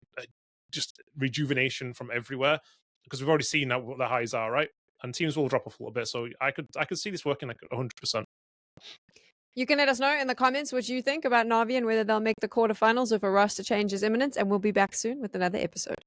just rejuvenation from everywhere, because we've already seen what the highs are, right? And teams will drop off a little bit. So I could see this working like 100%. You can let us know in the comments what you think about NAVI and whether they'll make the quarterfinals if a roster change is imminent, and we'll be back soon with another episode.